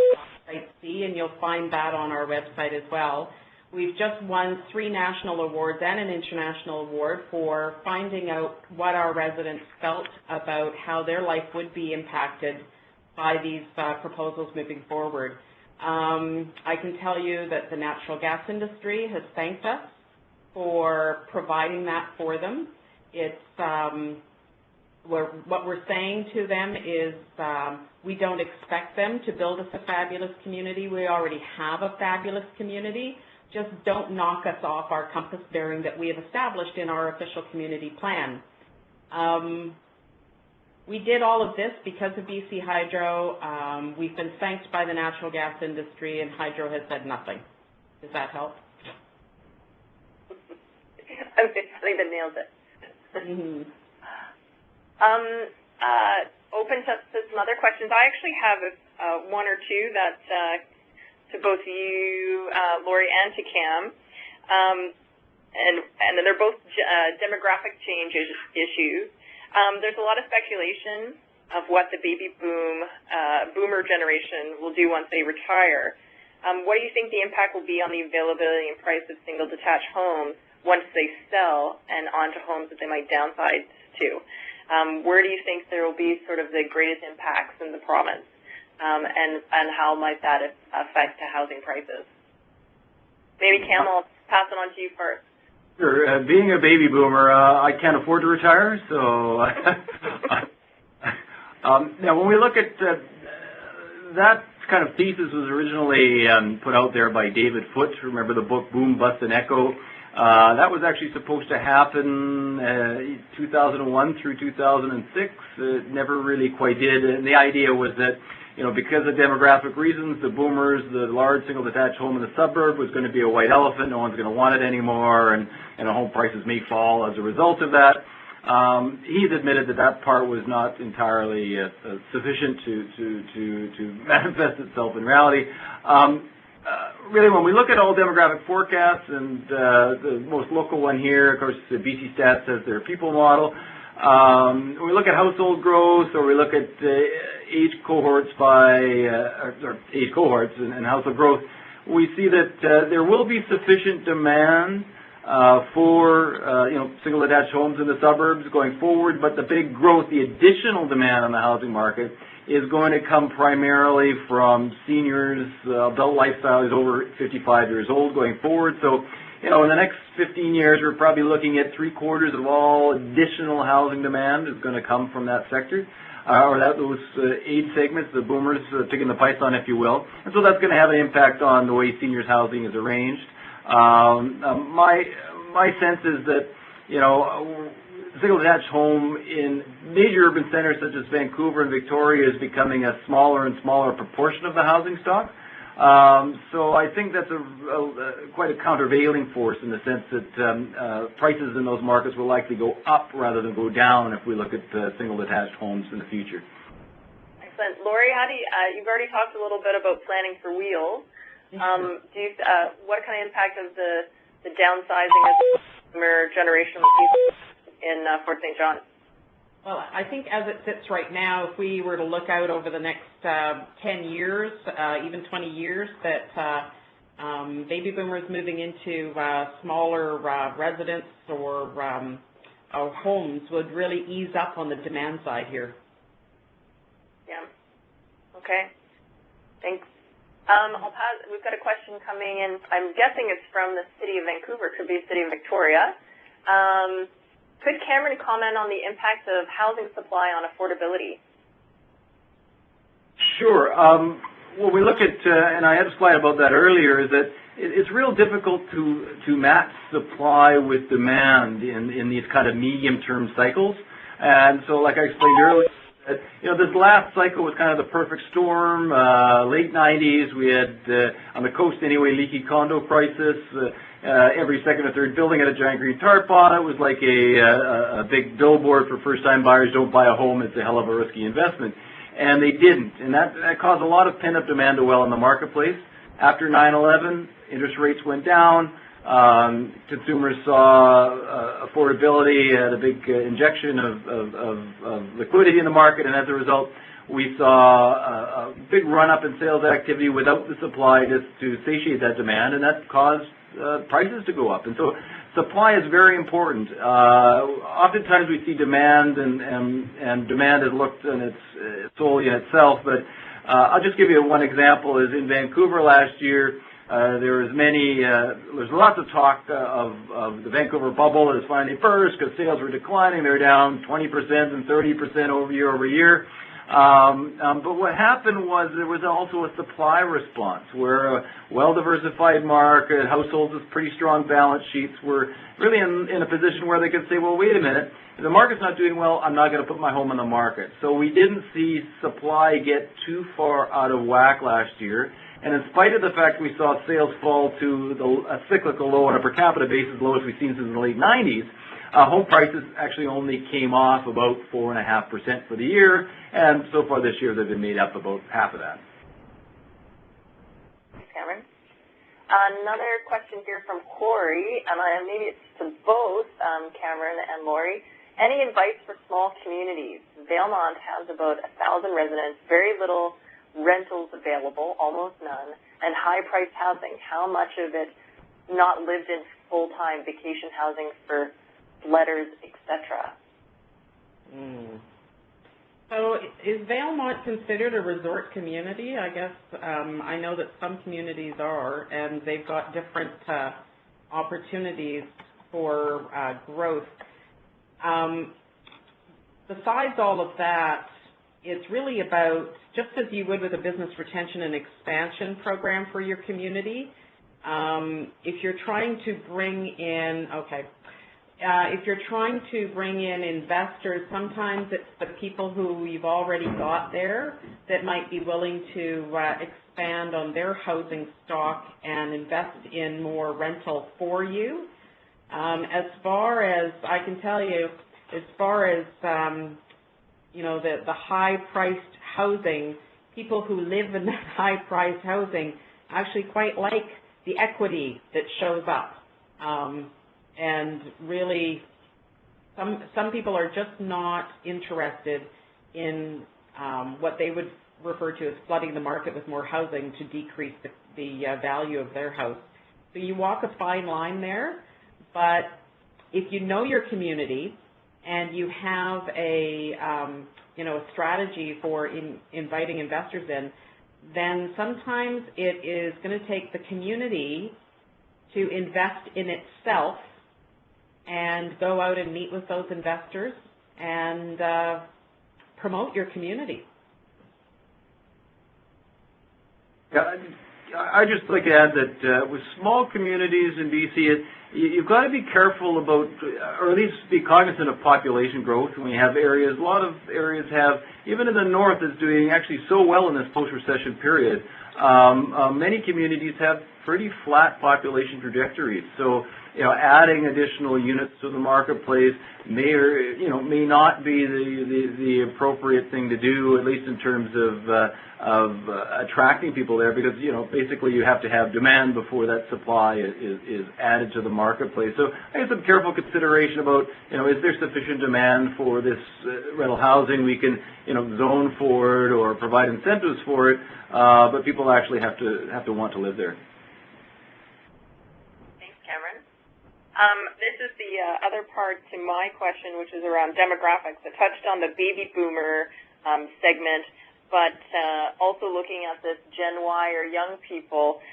Site C, and you'll find that on our website as well. We've just won 3 national awards and an international award for finding out what our residents felt about how their life would be impacted by these proposals moving forward. I can tell you that the natural gas industry has thanked us for providing that for them. It's what we're saying to them is we don't expect them to build us a fabulous community. We already have a fabulous community. Just don't knock us off our compass bearing that we have established in our official community plan. We did all of this because of BC Hydro. We've been thanked by the natural gas industry, and Hydro has said nothing. Does that help? I think that nails it. Mm-hmm. Open to some other questions. I actually have one or two that to both you, Lori, and to Cam, and they're both demographic change issues. There's a lot of speculation of what the baby boomer generation will do once they retire. What do you think the impact will be on the availability and price of single detached homes once they sell and onto homes that they might downsize to? Where do you think there will be sort of the greatest impacts in the province, and how might that affect housing prices? Maybe Cam, I'll pass it on to you first. Sure. Being a baby boomer, I can't afford to retire, so now when we look at that kind of thesis was originally put out there by David Foote. Remember the book Boom, Bust, and Echo? That was actually supposed to happen 2001 through 2006. It never really quite did, and the idea was that, you know, because of demographic reasons, the boomers, the large single detached home in the suburb was going to be a white elephant. No one's going to want it anymore, and home prices may fall as a result of that. He's admitted that that part was not entirely sufficient to manifest itself in reality. Really, when we look at all demographic forecasts, and the most local one here, of course, the BC Stats says their people model. When we look at household growth, or we look at age cohorts and household growth, we see that there will be sufficient demand for single detached homes in the suburbs going forward, but the big growth, the additional demand on the housing market, is going to come primarily from seniors, adult lifestyles over 55 years old going forward. So, in the next 15 years, we're probably looking at 3/4 of all additional housing demand is going to come from that sector, or those age segments, the boomers picking the python, if you will. And so that's going to have an impact on the way seniors housing is arranged. My sense is that, single detached home in major urban centers such as Vancouver and Victoria is becoming a smaller and smaller proportion of the housing stock. So I think that's quite a countervailing force in the sense that prices in those markets will likely go up rather than go down if we look at single detached homes in the future. Excellent. Lori, how do you've already talked a little bit about planning for wheels. What kind of impact of the downsizing of the consumer generation in Fort St. John? Well, I think as it sits right now, if we were to look out over the next 10 years, even 20 years, that baby boomers moving into smaller residence or homes would really ease up on the demand side here. Yeah. Okay. Thanks. We've got a question coming in. I'm guessing it's from the City of Vancouver. Could be the City of Victoria. Could Cameron comment on the impact of housing supply on affordability? Sure. When we look at, and I had a slide about that earlier, is that it's real difficult to match supply with demand in these kind of medium-term cycles. And so, like I explained earlier, this last cycle was kind of the perfect storm. Late 90s, we had, on the coast anyway, leaky condo crisis. Every second or third building had a giant green tarp on it. It was like a big billboard for first-time buyers: don't buy a home, it's a hell of a risky investment. and they didn't. And that caused a lot of pent-up demand to well in the marketplace. After 9/11, interest rates went down. Consumers saw affordability, had a big injection of liquidity in the market, and as a result, we saw a big run-up in sales activity without the supply just to satiate that demand, and that caused prices to go up. And so supply is very important. Oftentimes we see demand, and demand is looked and it's solely in itself, but I'll just give you one example. Is in Vancouver last year, there's lots of talk of the Vancouver bubble that has finally burst because sales were declining. They were down 20% and 30% year over year. But what happened was there was also a supply response where a well-diversified market, households with pretty strong balance sheets were really in a position where they could say, well, wait a minute, if the market's not doing well, I'm not going to put my home on the market. So we didn't see supply get too far out of whack last year. And in spite of the fact we saw sales fall to a cyclical low on a per capita basis, lowest we've seen since the late 90s, home prices actually only came off about 4.5% for the year, and so far this year they've been made up about half of that. Thanks, Cameron. Another question here from Corey, and maybe it's to both Cameron and Lori. Any advice for small communities? Valemount has about 1,000 residents, very little rentals available, almost none, and high-priced housing. How much of it not lived in full-time vacation housing for letters, etc.? So is Valemount considered a resort community? I guess I know that some communities are, and they've got different opportunities for growth. Besides all of that, it's really about, just as you would with a business retention and expansion program for your community, if you're trying to bring in, investors, sometimes it's the people who you've already got there that might be willing to expand on their housing stock and invest in more rental for you. As far as I can tell you, as far as the high-priced housing, people who live in that high-priced housing actually quite like the equity that shows up. And really, some people are just not interested in what they would refer to as flooding the market with more housing to decrease the value of their house. So you walk a fine line there, but if you know your community and you have a strategy for inviting investors in, then sometimes it is going to take the community to invest in itself and go out and meet with those investors and promote your community. Yeah, I'd just like to add that with small communities in BC, you've got to be careful about, or at least be cognizant of population growth. And we have areas, a lot of areas have, even in the north is doing actually so well in this post-recession period. Many communities have pretty flat population trajectories. So, adding additional units to the marketplace may not be the appropriate thing to do, at least in terms of attracting people there, because basically you have to have demand before that supply is added to the marketplace. So I guess some careful consideration about is there sufficient demand for this rental housing? We can zone for it or provide incentives for it, but people actually have to want to live there. This is the other part to my question, which is around demographics. I touched on the baby boomer segment, but also looking at this Gen Y or young people,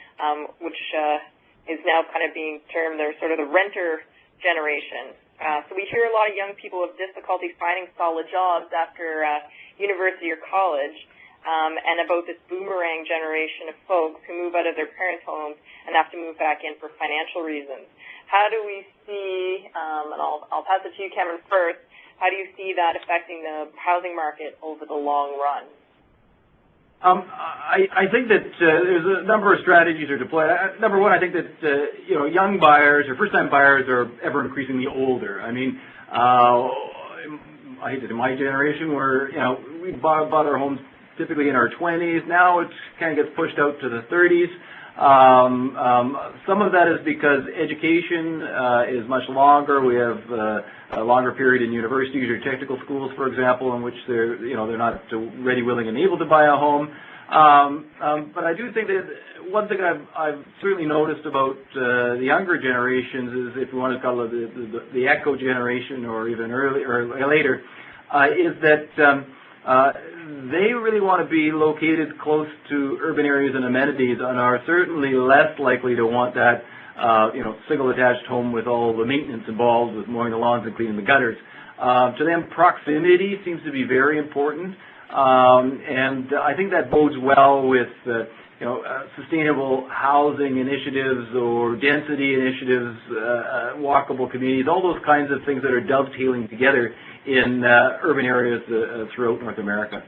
which is now kind of being termed, they're sort of the renter generation. So we hear a lot of young people have difficulty finding solid jobs after university or college, and about this boomerang generation of folks who move out of their parents' homes and have to move back in for financial reasons. How do we see, and I'll pass it to you, Cameron, first, how do you see that affecting the housing market over the long run? I think that there's a number of strategies are deployed. Number one, I think that young buyers or first-time buyers are ever increasingly older. I mean, I hate to say my generation, where, you know, we bought our homes typically in our 20s. Now it kind of gets pushed out to the 30s. Some of that is because education is much longer. We have a longer period in universities or technical schools, for example, in which they're not ready, willing, and able to buy a home. But I do think that one thing I've certainly noticed about the younger generations is, if we want to call it the echo generation, or even earlier or later, is that they really want to be located close to urban areas and amenities, and are certainly less likely to want that single attached home with all the maintenance involved with mowing the lawns and cleaning the gutters. To them, proximity seems to be very important, and I think that bodes well with sustainable housing initiatives or density initiatives, walkable communities, all those kinds of things that are dovetailing together in urban areas throughout North America.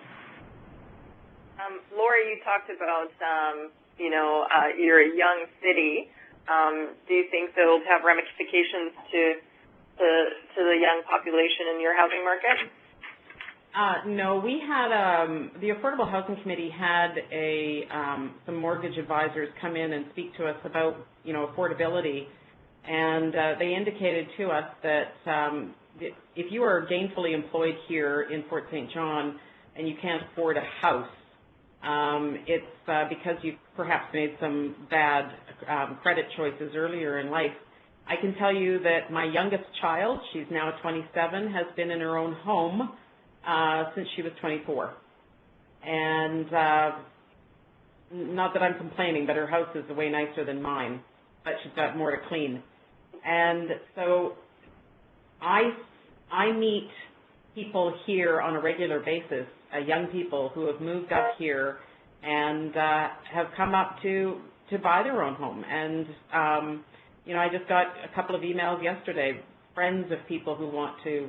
Laura, you talked about, you're a young city. Do you think that will have ramifications to the young population in your housing market? No, we had the Affordable Housing Committee had some mortgage advisors come in and speak to us about affordability, and they indicated to us that if you are gainfully employed here in Fort St. John and you can't afford a house, it's because you've perhaps made some bad credit choices earlier in life. I can tell you that my youngest child, she's now 27, has been in her own home since she was 24. And not that I'm complaining, but her house is way nicer than mine, but she's got more to clean. And so I meet people here on a regular basis, young people who have moved up here and have come up to buy their own home. And I just got a couple of emails yesterday, friends of people who want to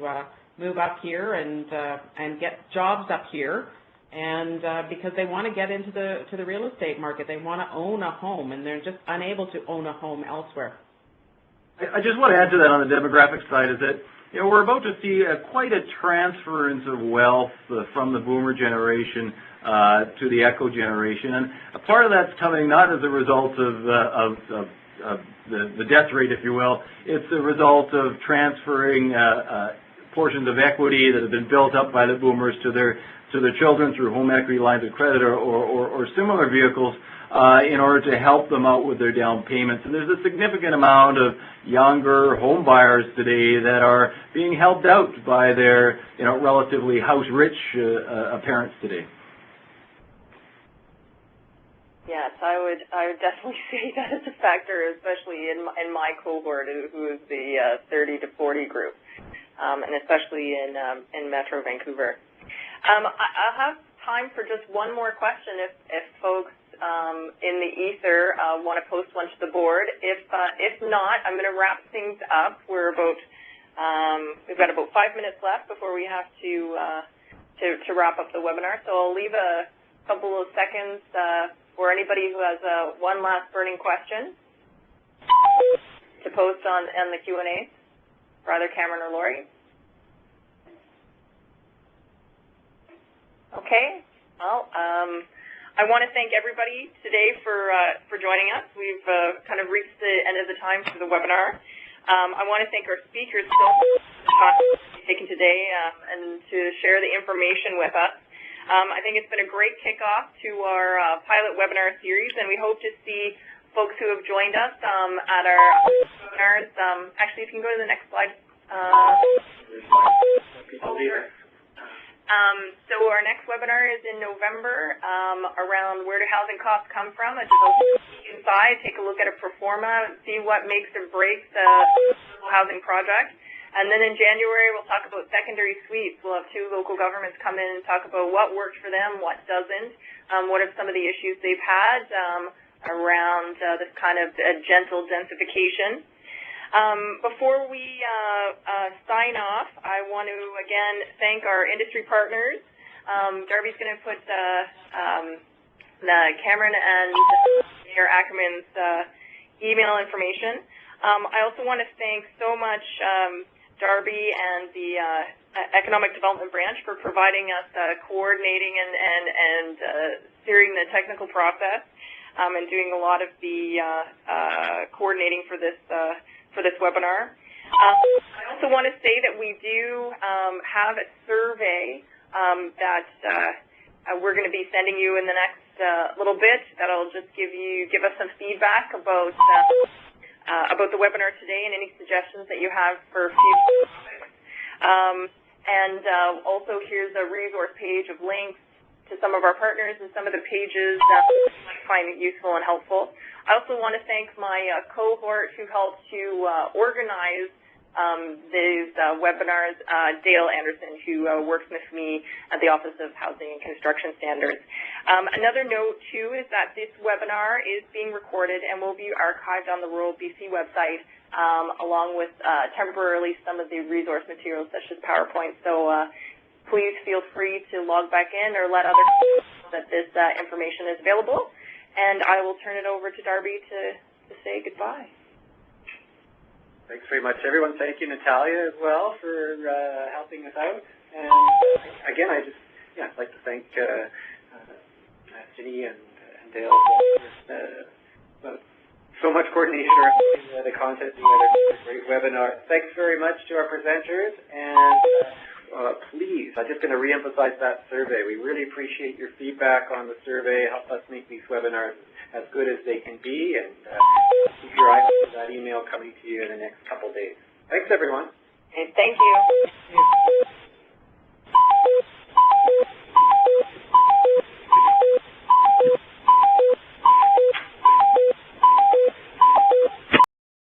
move up here and get jobs up here, and because they want to get into the real estate market, they want to own a home, and they're just unable to own a home elsewhere. I just want to add to that on the demographic side is that we're about to see quite a transference of wealth from the boomer generation to the echo generation, and a part of that's coming not as a result of the death rate, if you will. It's a result of transferring portions of equity that have been built up by the boomers to their children through home equity lines of credit or similar vehicles in order to help them out with their down payments. And there's a significant amount of younger home buyers today that are being helped out by their relatively house-rich parents today. Yes, I would definitely say that is a factor, especially in my cohort, who is the 30 to 40 group, and especially in Metro Vancouver. I'll have time for just one more question if folks in the ether want to post one to the board. If not, I'm going to wrap things up. We've got about 5 minutes left before we have to wrap up the webinar. So I'll leave a couple of seconds for anybody who has one last burning question to post on the Q&A for either Cameron or Laurie. Okay. Well, I want to thank everybody today for joining us. We've kind of reached the end of the time for the webinar. I want to thank our speakers for taking today and to share the information with us. I think it's been a great kickoff to our pilot webinar series, and we hope to see folks who have joined us at our webinars. Actually, if you can go to the next slide. So our next webinar is in November around where do housing costs come from. Just inside, take a look at a pro forma, see what makes or breaks the housing project. And then in January, we'll talk about secondary suites. We'll have 2 local governments come in and talk about what worked for them, what doesn't, what are some of the issues they've had around this kind of gentle densification. Before we sign off, I want to, again, thank our industry partners. Darby's going to put the Cameron and Mayor Ackerman's email information. I also want to thank so much Darby and the Economic Development Branch for providing us coordinating and steering the technical process and doing a lot of the coordinating for this webinar. I also want to say that we do have a survey that we're going to be sending you in the next little bit. That'll just give us some feedback about the webinar today and any suggestions that you have for future topics. Also, here's a resource page of links to some of our partners and some of the pages that you might find useful and helpful. I also want to thank my cohort who helped to organize these webinars, Dale Anderson, who works with me at the Office of Housing and Construction Standards. Another note, too, is that this webinar is being recorded and will be archived on the Rural BC website, along with temporarily some of the resource materials such as PowerPoint. So please feel free to log back in or let others know that this information is available. And I will turn it over to Darby to say goodbye. Thanks very much, everyone. Thank you, Natalia, as well, for helping us out. And again, I'd like to thank Ginny and Dale for so much coordination around the content together. Great webinar. Thanks very much to our presenters. And please, I'm just going to reemphasize that survey. We really appreciate your feedback on the survey. Help us make these webinars as good as they can be, and keep your eye out for that email coming to you in the next couple days. Thanks, everyone. Okay, thank you.